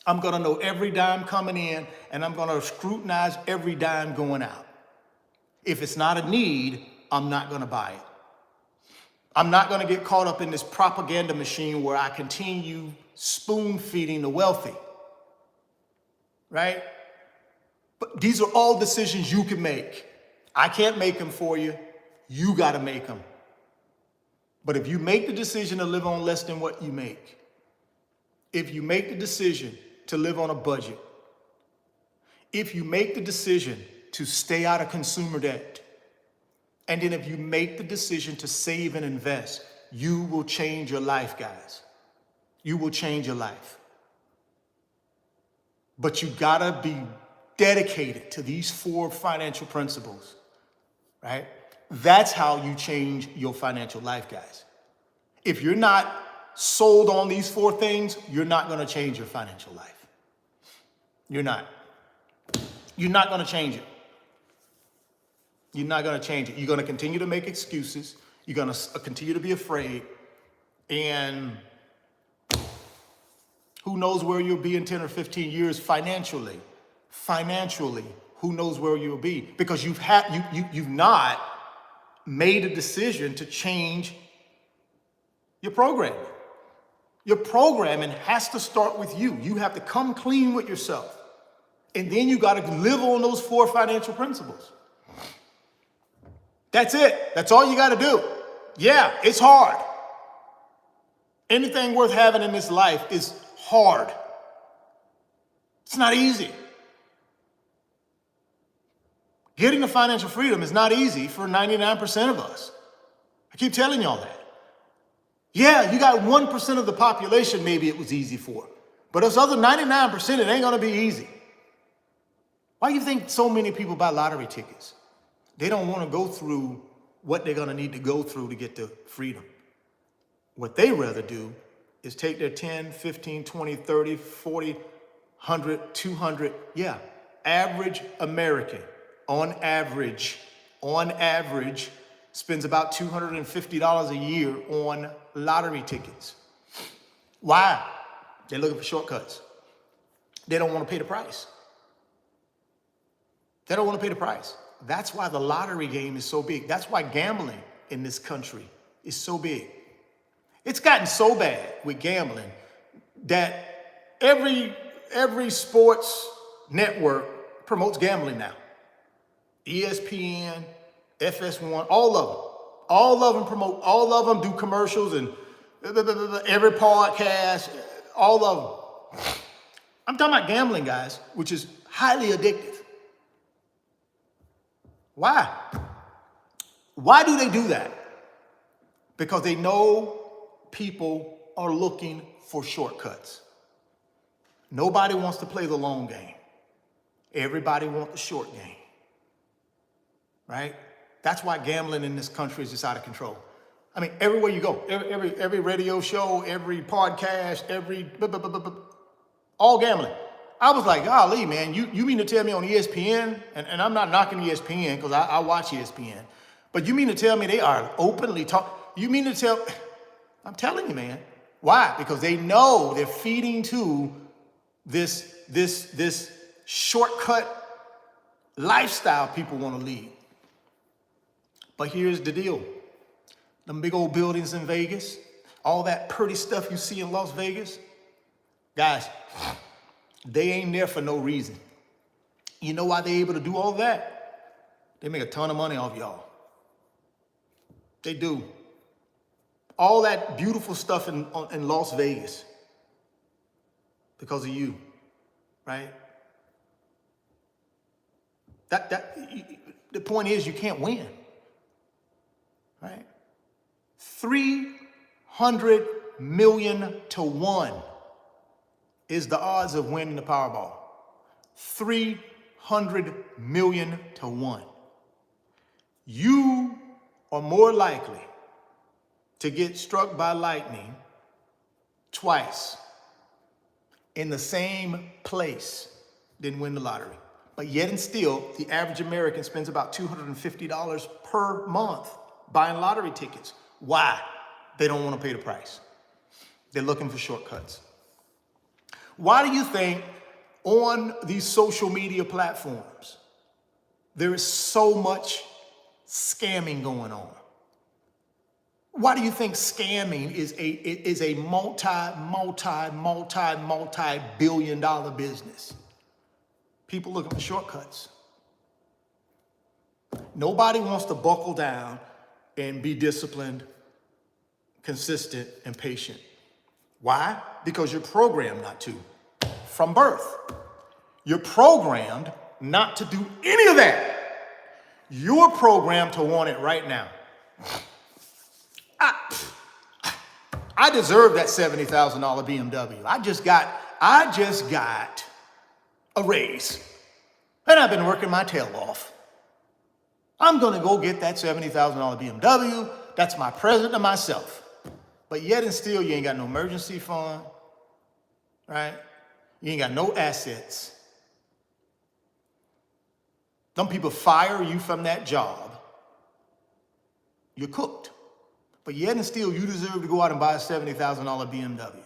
A: I'm going to know every dime coming in, and I'm going to scrutinize every dime going out. If it's not a need, I'm not going to buy it. I'm not going to get caught up in this propaganda machine where I continue spoon feeding the wealthy. Right? But these are all decisions you can make. I can't make them for you. You got to make them. But if you make the decision to live on less than what you make, if you make the decision to live on a budget, if you make the decision to stay out of consumer debt, and then if you make the decision to save and invest, you will change your life, guys. You will change your life. But you gotta be dedicated to these 4 financial principles, right? That's how you change your financial life, guys. If you're not sold on these 4 things, you're not gonna change your financial life. You're not. You're not gonna change it. You're not gonna change it. You're gonna continue to make excuses. You're gonna continue to be afraid. And who knows where you'll be in 10 or 15 years financially? Financially, who knows where you'll be? Because you've not made a decision to change your programming. Your programming has to start with you. You have to come clean with yourself. And then you got to live on those 4 financial principles. That's it. That's all you got to do. Yeah, it's hard. Anything worth having in this life is hard. It's not easy. Getting to financial freedom is not easy for 99% of us. I keep telling y'all that. Yeah, you got 1% of the population maybe it was easy for. But those other 99%, it ain't gonna be easy. Why do you think so many people buy lottery tickets? They don't wanna go through what they're gonna need to go through to get to freedom. What they rather do is take their 10, 15, 20, 30, 40, 100, 200, average American, on average, spends about $250 a year on lottery tickets. Why? They're looking for shortcuts. They don't want to pay the price. They don't want to pay the price. That's why the lottery game is so big. That's why gambling in this country is so big. It's gotten so bad with gambling that every sports network promotes gambling now. ESPN, FS1, all of them promote, all of them do commercials and every podcast, all of them. I'm talking about gambling, guys, which is highly addictive. Why? Why do they do that? Because they know people are looking for shortcuts. Nobody wants to play the long game. Everybody wants the short game, right? That's why gambling in this country is just out of control. I mean, everywhere you go, every radio show, every podcast, all gambling. I was like, golly, man, you mean to tell me on ESPN, and I'm not knocking ESPN because I watch ESPN, but you mean to tell me they are openly you mean to tell, I'm telling you, man. Why? Because they know they're feeding to this shortcut lifestyle people want to lead. But here's the deal. Them big old buildings in Vegas, all that pretty stuff you see in Las Vegas, guys, they ain't there for no reason. You know why they're able to do all that? They make a ton of money off y'all. They do. All that beautiful stuff in Las Vegas because of you, right? The point is you can't win, right? 300 million to 1 is the odds of winning the Powerball. 300 million to 1. You are more likely to get struck by lightning twice in the same place than win the lottery. But yet and still, the average American spends about $250 per month buying lottery tickets. Why? They don't want to pay the price. They're looking for shortcuts. Why do you think on these social media platforms, there is so much scamming going on? Why do you think scamming is a multi-billion-dollar business? People looking for shortcuts. Nobody wants to buckle down and be disciplined, consistent, and patient. Why? Because you're programmed not to. from birth. You're programmed not to do any of that. You're programmed to want it right now. I deserve that $70,000 BMW. I just got a raise, and I've been working my tail off. I'm gonna go get that $70,000 BMW. That's my present to myself. But yet and still, you ain't got no emergency fund, right? You ain't got no assets. Some people fire you from that job. You're cooked. But yet and still, you deserve to go out and buy a $70,000 BMW.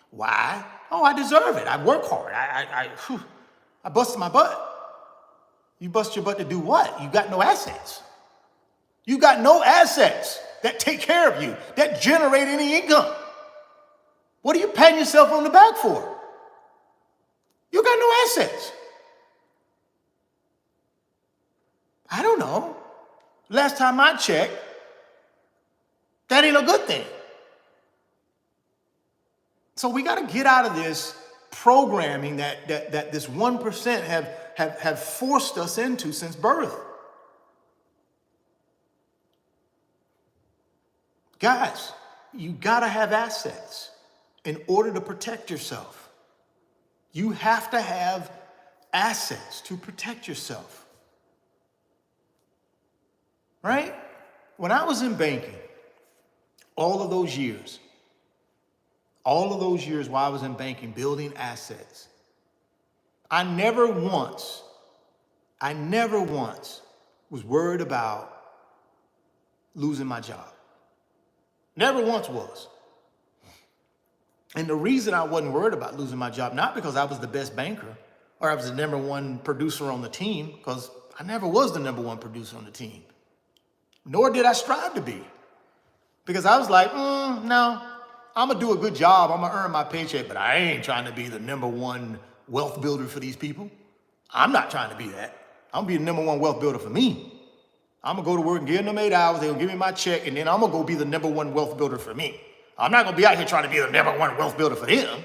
A: Why? Oh, I deserve it. I work hard. I busted my butt. You bust your butt to do what? You got no assets. You got no assets that take care of you, that generate any income. What are you patting yourself on the back for? You got no assets. I don't know. Last time I checked, that ain't a good thing. So we got to get out of this programming that this 1% have forced us into since birth. Guys, you got to have assets in order to protect yourself. You have to have assets to protect yourself. Right? When I was in banking, all of those years while I was in banking, building assets, I never once was worried about losing my job. Never once was. And the reason I wasn't worried about losing my job, not because I was the best banker or I was the number one producer on the team, because I never was the number one producer on the team, nor did I strive to be. Because I was like, no, I'm gonna do a good job, I'm gonna earn my paycheck, but I ain't trying to be the number one wealth builder for these people. I'm not trying to be that. I'm gonna be the number one wealth builder for me. I'm gonna go to work and give them 8 hours, they're gonna give me my check, and then I'm gonna go be the number one wealth builder for me. I'm not gonna be out here trying to be the number one wealth builder for them.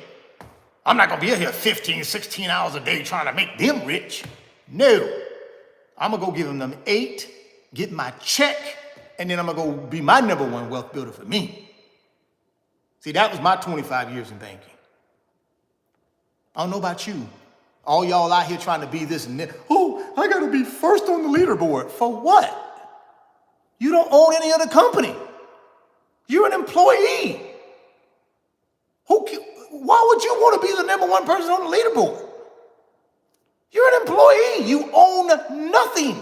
A: I'm not gonna be out here 15, 16 hours a day trying to make them rich. No, I'm gonna go give them 8, get my check, and then I'm gonna go be my number one wealth builder for me. See, that was my 25 years in banking. I don't know about you. All y'all out here trying to be this and that. Oh, I gotta be first on the leaderboard. For what? You don't own any other company. You're an employee. Why would you want to be the number one person on the leaderboard? You're an employee. You own nothing.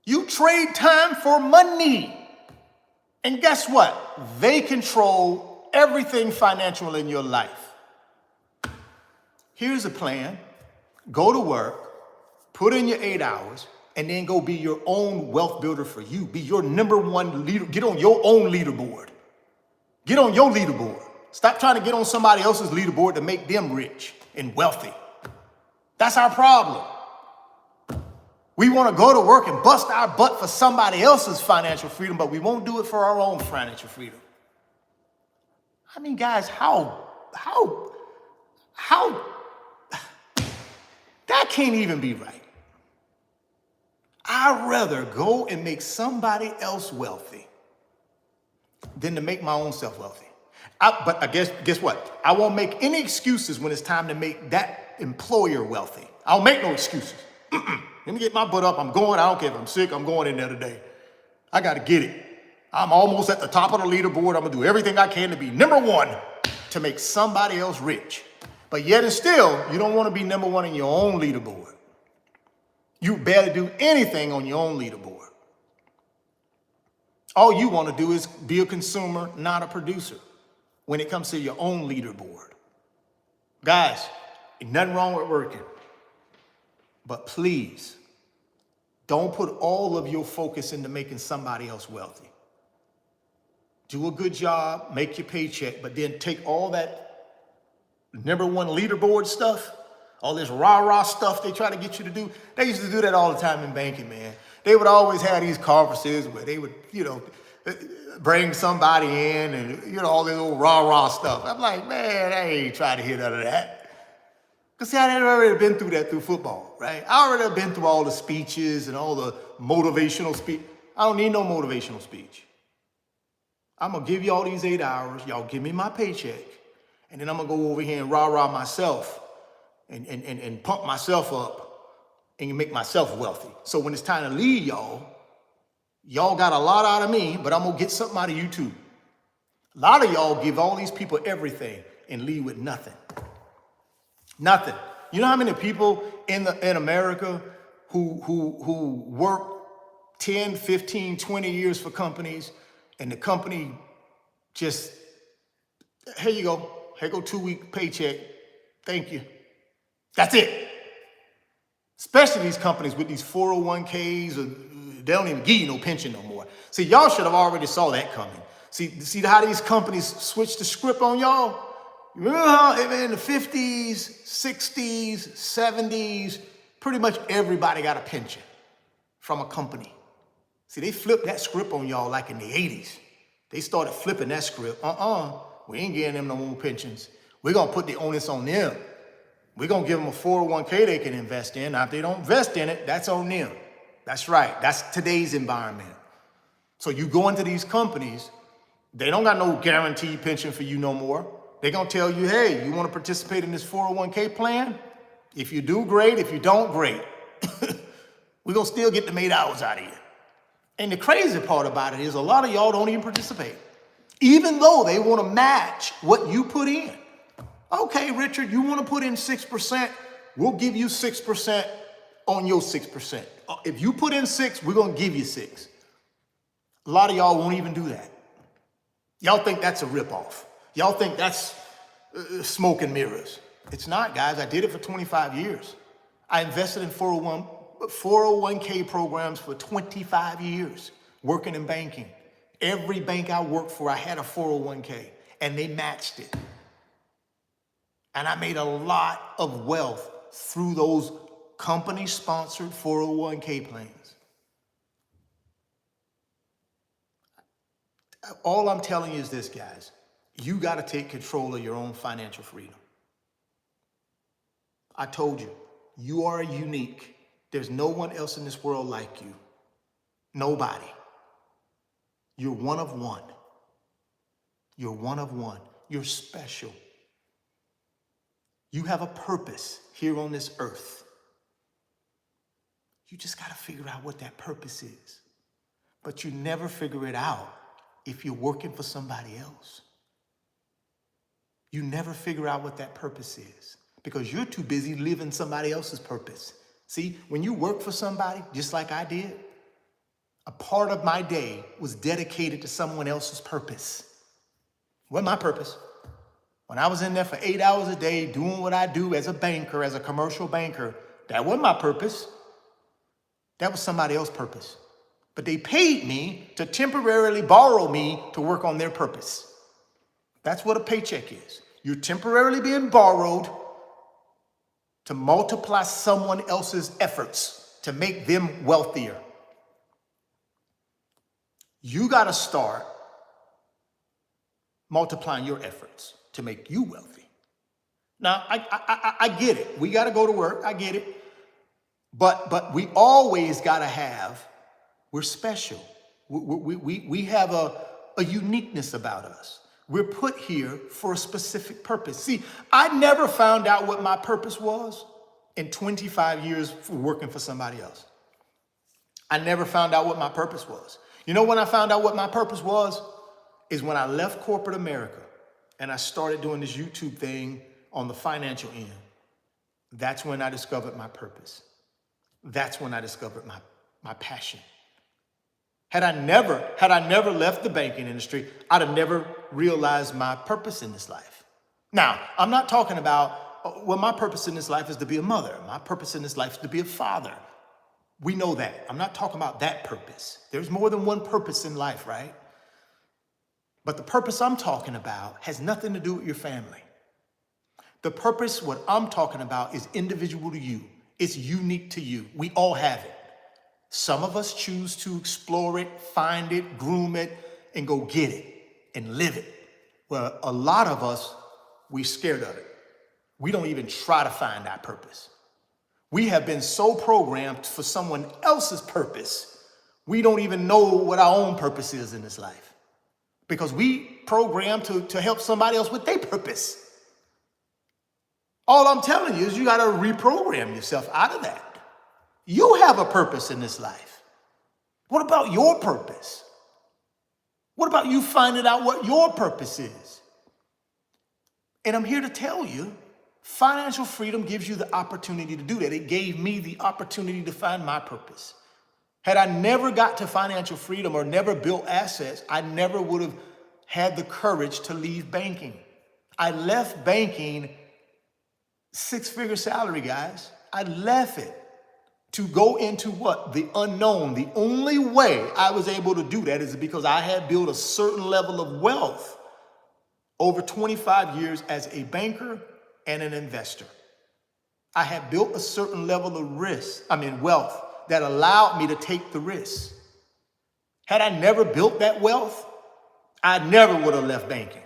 A: You trade time for money. And guess what? They control everything financial in your life. Here's a plan. Go to work, put in your 8 hours, and then go be your own wealth builder for you. Be your number one leader. Get on your own leaderboard. Get on your leaderboard. Stop trying to get on somebody else's leaderboard to make them rich and wealthy. That's our problem. We want to go to work and bust our butt for somebody else's financial freedom, but we won't do it for our own financial freedom. I mean, guys, how that can't even be right. I'd rather go and make somebody else wealthy than to make my own self wealthy. But I guess what? I won't make any excuses when it's time to make that employer wealthy. I don't make no excuses. Let me get my butt up. I'm going. I don't care if I'm sick. I'm going in there today. I got to get it. I'm almost at the top of the leaderboard. I'm going to do everything I can to be number one to make somebody else rich. But yet and still, you don't want to be number one in your own leaderboard. You barely do anything on your own leaderboard. All you want to do is be a consumer, not a producer, when it comes to your own leaderboard. Guys, ain't nothing wrong with working. But please, don't put all of your focus into making somebody else wealthy. Do a good job, make your paycheck, but then take all that number one leaderboard stuff, all this rah-rah stuff they try to get you to do. They used to do that all the time in banking, man. They would always have these conferences where they would, bring somebody in and, all this old rah-rah stuff. I'm like, man, I ain't trying to hear none of that. Because see, I had already been through that through football, right? I already have been through all the speeches and all the motivational speech. I don't need no motivational speech. I'm going to give you all these 8 hours. Y'all give me my paycheck. And then I'm going to go over here and rah-rah myself and pump myself up and make myself wealthy. So when it's time to leave y'all got a lot out of me, but I'm going to get something out of you too. A lot of y'all give all these people everything and leave with nothing. Nothing. You know how many people in America who work 10, 15, 20 years for companies, and the company just, here you go. Here go 2-week paycheck. Thank you. That's it. Especially these companies with these 401ks, they don't even give you no pension no more. See, y'all should have already saw that coming. See how these companies switch the script on y'all? Remember how in the 50s, 60s, 70s, pretty much everybody got a pension from a company. See, they flipped that script on y'all like in the 80s. They started flipping that script. We ain't getting them no more pensions. We're going to put the onus on them. We're going to give them a 401k they can invest in. Now, if they don't invest in it, that's on them. That's right. That's today's environment. So you go into these companies, they don't got no guaranteed pension for you no more. They're going to tell you, hey, you want to participate in this 401k plan? If you do, great. If you don't, great. We're going to still get the 8 hours out of you. And the crazy part about it is a lot of y'all don't even participate, even though they want to match what you put in. Okay, Richard, you want to put in 6%? We'll give you 6% on your 6%. If you put in 6, we're going to give you 6. A lot of y'all won't even do that. Y'all think that's a ripoff. Y'all think that's smoke and mirrors. It's not, guys. I did it for 25 years. I invested in 401k programs for 25 years, working in banking. Every bank I worked for, I had a 401k, and they matched it. And I made a lot of wealth through those company-sponsored 401k plans. All I'm telling you is this, guys. You got to take control of your own financial freedom. I told you, you are unique. There's no one else in this world like you. Nobody. You're one of one. You're one of one. You're special. You have a purpose here on this earth. You just got to figure out what that purpose is. But you never figure it out if you're working for somebody else. You never figure out what that purpose is because you're too busy living somebody else's purpose. See, when you work for somebody, just like I did, a part of my day was dedicated to someone else's purpose. What's my purpose? When I was in there for 8 hours a day doing what I do as a banker, as a commercial banker, that wasn't my purpose. That was somebody else's purpose. But they paid me to temporarily borrow me to work on their purpose. That's what a paycheck is. You're temporarily being borrowed to multiply someone else's efforts to make them wealthier. You got to start multiplying your efforts to make you wealthy. Now, I get it. We got to go to work. I get it. But we always got to have, we're special. We have a uniqueness about us. We're put here for a specific purpose. See, I never found out what my purpose was in 25 years for working for somebody else. I never found out what my purpose was. You know when I found out what my purpose was? Is when I left corporate America and I started doing this YouTube thing on the financial end. That's when I discovered my purpose. That's when I discovered my passion. Had I never left the banking industry, I'd have never realized my purpose in this life. Now, I'm not talking about, well, my purpose in this life is to be a mother. My purpose in this life is to be a father. We know that. I'm not talking about that purpose. There's more than one purpose in life, right? But the purpose I'm talking about has nothing to do with your family. The purpose, what I'm talking about, is individual to you. It's unique to you. We all have it. Some of us choose to explore it, find it, groom it, and go get it and live it. Well, a lot of us, we're scared of it. we don't even try to find our purpose. We have been so programmed for someone else's purpose, we don't even know what our own purpose is in this life. Because we program to help somebody else with their purpose. All I'm telling you is you got to reprogram yourself out of that. You have a purpose in this life. What about your purpose? What about you finding out what your purpose is? And I'm here to tell you, financial freedom gives you the opportunity to do that. It gave me the opportunity to find my purpose. Had I never got to financial freedom or never built assets, I never would have had the courage to leave banking. I left banking, six-figure salary, guys. I left it to go into what? The unknown. The only way I was able to do that is because I had built a certain level of wealth over 25 years as a banker and an investor. I had built a certain level of wealth that allowed me to take the risk. Had I never built that wealth, I never would have left banking.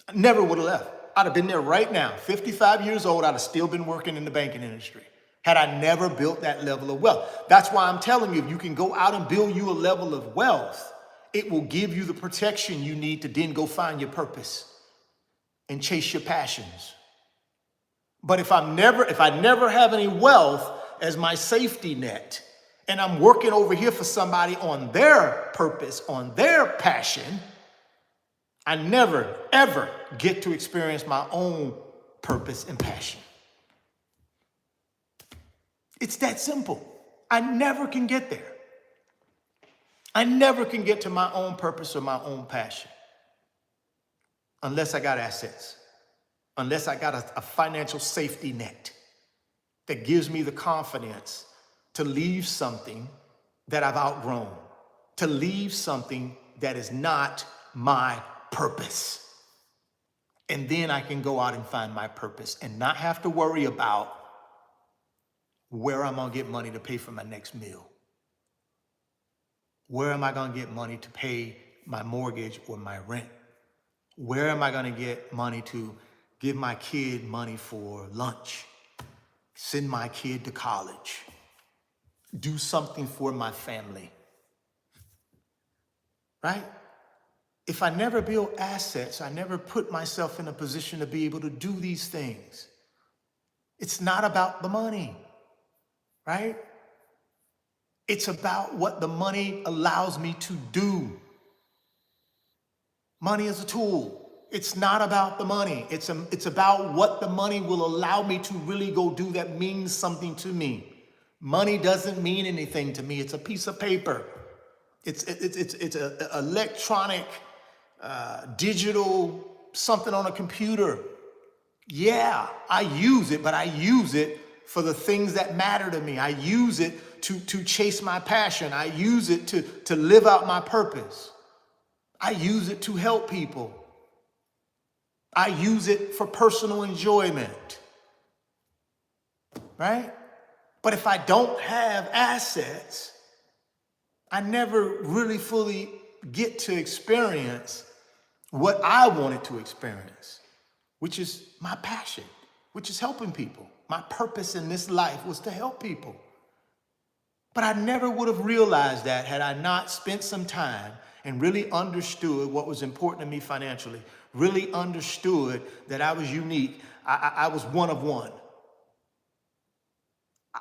A: I never would have left. I'd have been there right now. 55 years old, I'd have still been working in the banking industry. Had I never built that level of wealth. That's why I'm telling you, if you can go out and build you a level of wealth, it will give you the protection you need to then go find your purpose and chase your passions. But if I never have any wealth as my safety net, and I'm working over here for somebody on their purpose, on their passion, I never, ever get to experience my own purpose and passion. It's that simple. I never can get there. I never can get to my own purpose or my own passion unless I got assets, unless I got a financial safety net that gives me the confidence to leave something that I've outgrown, to leave something that is not my purpose. And then I can go out and find my purpose and not have to worry about where I'm gonna get money to pay for my next meal. Where am I gonna get money to pay my mortgage or my rent? Where am I gonna get money to give my kid money for lunch? Send my kid to college? Do something for my family, right? If I never build assets, I never put myself in a position to be able to do these things. It's not about the money, right? It's about what the money allows me to do. Money is a tool. It's not about the money. It's about what the money will allow me to really go do that means something to me. Money doesn't mean anything to me. It's a piece of paper. It's an electronic, digital, something on a computer. Yeah, I use it, but I use it for the things that matter to me. I use it to chase my passion. I use it to live out my purpose. I use it to help people. I use it for personal enjoyment, right? But if I don't have assets, I never really fully get to experience what I wanted to experience, which is my passion, which is helping people. My purpose in this life was to help people. But I never would have realized that had I not spent some time and really understood what was important to me financially, really understood that I was unique. I was one of one.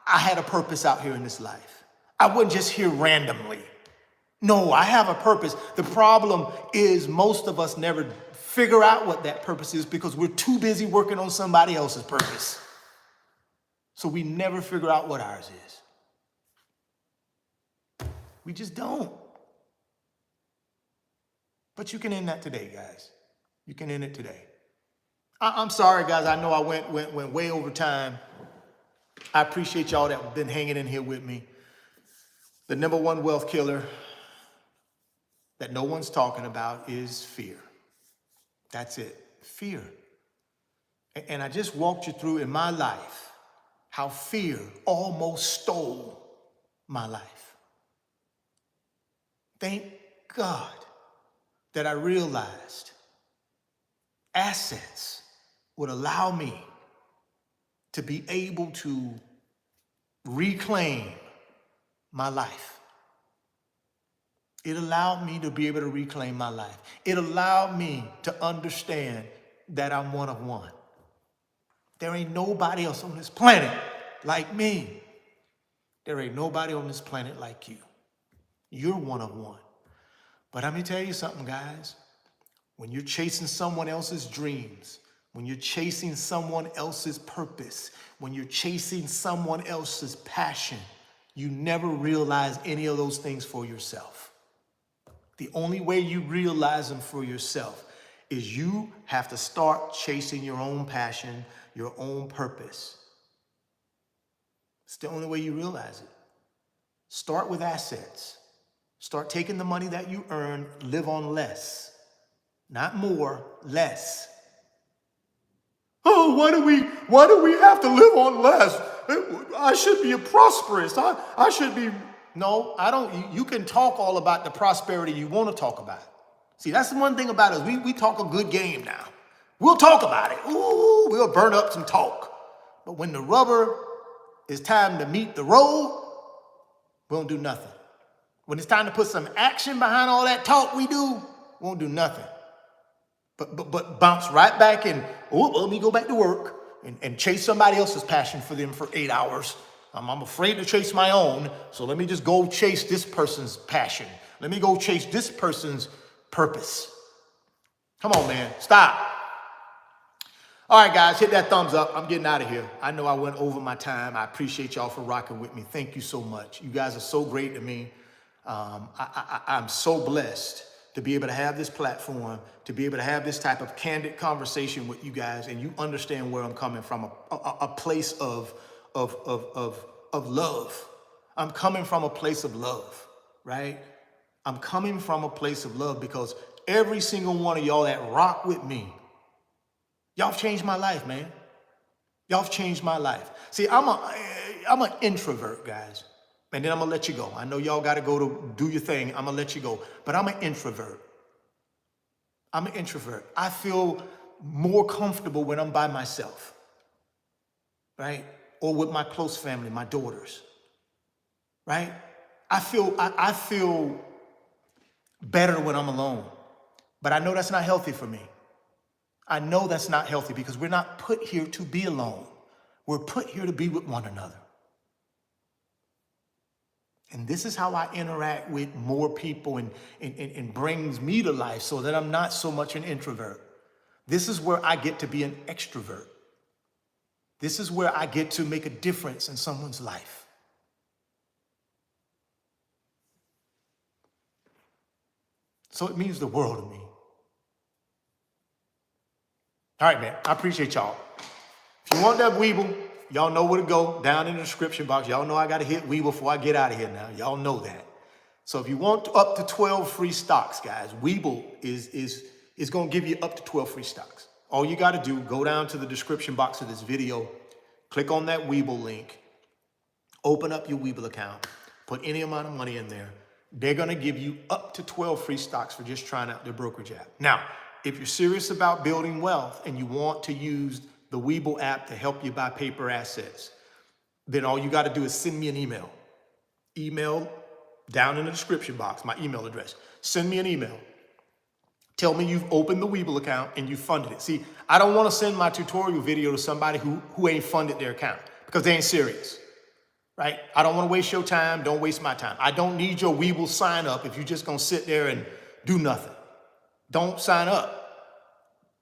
A: I had a purpose out here in this life. I wasn't just here randomly. No, I have a purpose. The problem is most of us never figure out what that purpose is because we're too busy working on somebody else's purpose. So we never figure out what ours is. We just don't. But you can end that today, guys. You can end it today. I'm sorry, guys. I know I went way over time. I appreciate y'all that have been hanging in here with me. The number one wealth killer that no one's talking about is fear. That's it, fear. And I just walked you through in my life how fear almost stole my life. Thank God that I realized assets would allow me to be able to reclaim my life. It allowed me to be able to reclaim my life. It allowed me to understand that I'm one of one. There ain't nobody else on this planet like me. There ain't nobody on this planet like you. You're one of one. But let me tell you something, guys. When you're chasing someone else's dreams, when you're chasing someone else's purpose, when you're chasing someone else's passion, you never realize any of those things for yourself. The only way you realize them for yourself is you have to start chasing your own passion, your own purpose. It's the only way you realize it. Start with assets. Start taking the money that you earn, live on less. Not more, less. Oh, why do we have to live on less? I should be prosperous. I should be. No, I don't. You can talk all about the prosperity you want to talk about. See, that's the one thing about us. We talk a good game now. We'll talk about it. Ooh, we'll burn up some talk. But when the rubber is time to meet the road, we won't do nothing. When it's time to put some action behind all that talk we do, we won't do nothing. But bounce right back and, let me go back to work and chase somebody else's passion for them for 8 hours. I'm afraid to chase my own, so let me just go chase this person's passion. Let me go chase this person's purpose. Come on, man, stop. All right, guys, hit that thumbs up. I'm getting out of here. I know I went over my time. I appreciate y'all for rocking with me. Thank you so much. You guys are so great to me. I'm so blessed to be able to have this platform, to be able to have this type of candid conversation with you guys, and you understand where I'm coming from, a place of love. I'm coming from a place of love, right? I'm coming from a place of love because every single one of y'all that rock with me, y'all have changed my life, man. Y'all have changed my life. See, I'm an introvert, guys. And then I'm going to let you go. I know y'all got to go to do your thing. I'm going to let you go. But I'm an introvert. I'm an introvert. I feel more comfortable when I'm by myself, right? Or with my close family, my daughters, right? I feel better when I'm alone. But I know that's not healthy for me. I know that's not healthy because we're not put here to be alone. We're put here to be with one another. And this is how I interact with more people and brings me to life so that I'm not so much an introvert. This is where I get to be an extrovert. This is where I get to make a difference in someone's life. So it means the world to me. All right, man, I appreciate y'all. If you want that Weeble, y'all know where to go, down in the description box. Y'all know I got to hit Weeble before I get out of here now. Y'all know that. So if you want up to 12 free stocks, guys, Weeble is going to give you up to 12 free stocks. All you got to do, go down to the description box of this video, click on that Weeble link, open up your Weeble account, put any amount of money in there. They're going to give you up to 12 free stocks for just trying out their brokerage app. Now, if you're serious about building wealth and you want to use the Weeble app to help you buy paper assets, then all you got to do is send me an email. Email down in the description box, my email address. Send me an email. Tell me you've opened the Weeble account and you funded it. See, I don't want to send my tutorial video to somebody who ain't funded their account because they ain't serious, right? I don't want to waste your time. Don't waste my time. I don't need your Weeble sign up if you're just going to sit there and do nothing. Don't sign up.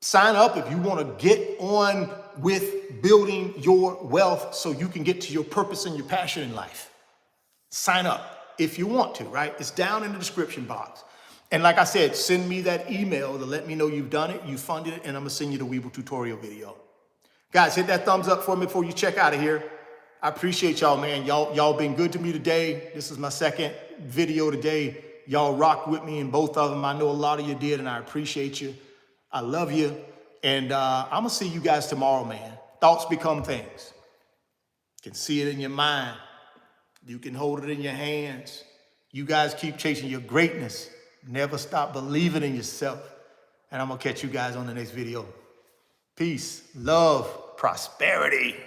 A: Sign up if you want to get on with building your wealth so you can get to your purpose and your passion in life. Sign up if you want to, right? It's down in the description box. And like I said, send me that email to let me know you've done it, you funded it, and I'm going to send you the Weeble tutorial video. Guys, hit that thumbs up for me before you check out of here. I appreciate y'all, man. Y'all been good to me today. This is my second video today. Y'all rocked with me in both of them. I know a lot of you did, and I appreciate you. I love you. And I'm going to see you guys tomorrow, man. Thoughts become things. You can see it in your mind. You can hold it in your hands. You guys keep chasing your greatness. Never stop believing in yourself. And I'm going to catch you guys on the next video. Peace, love, prosperity.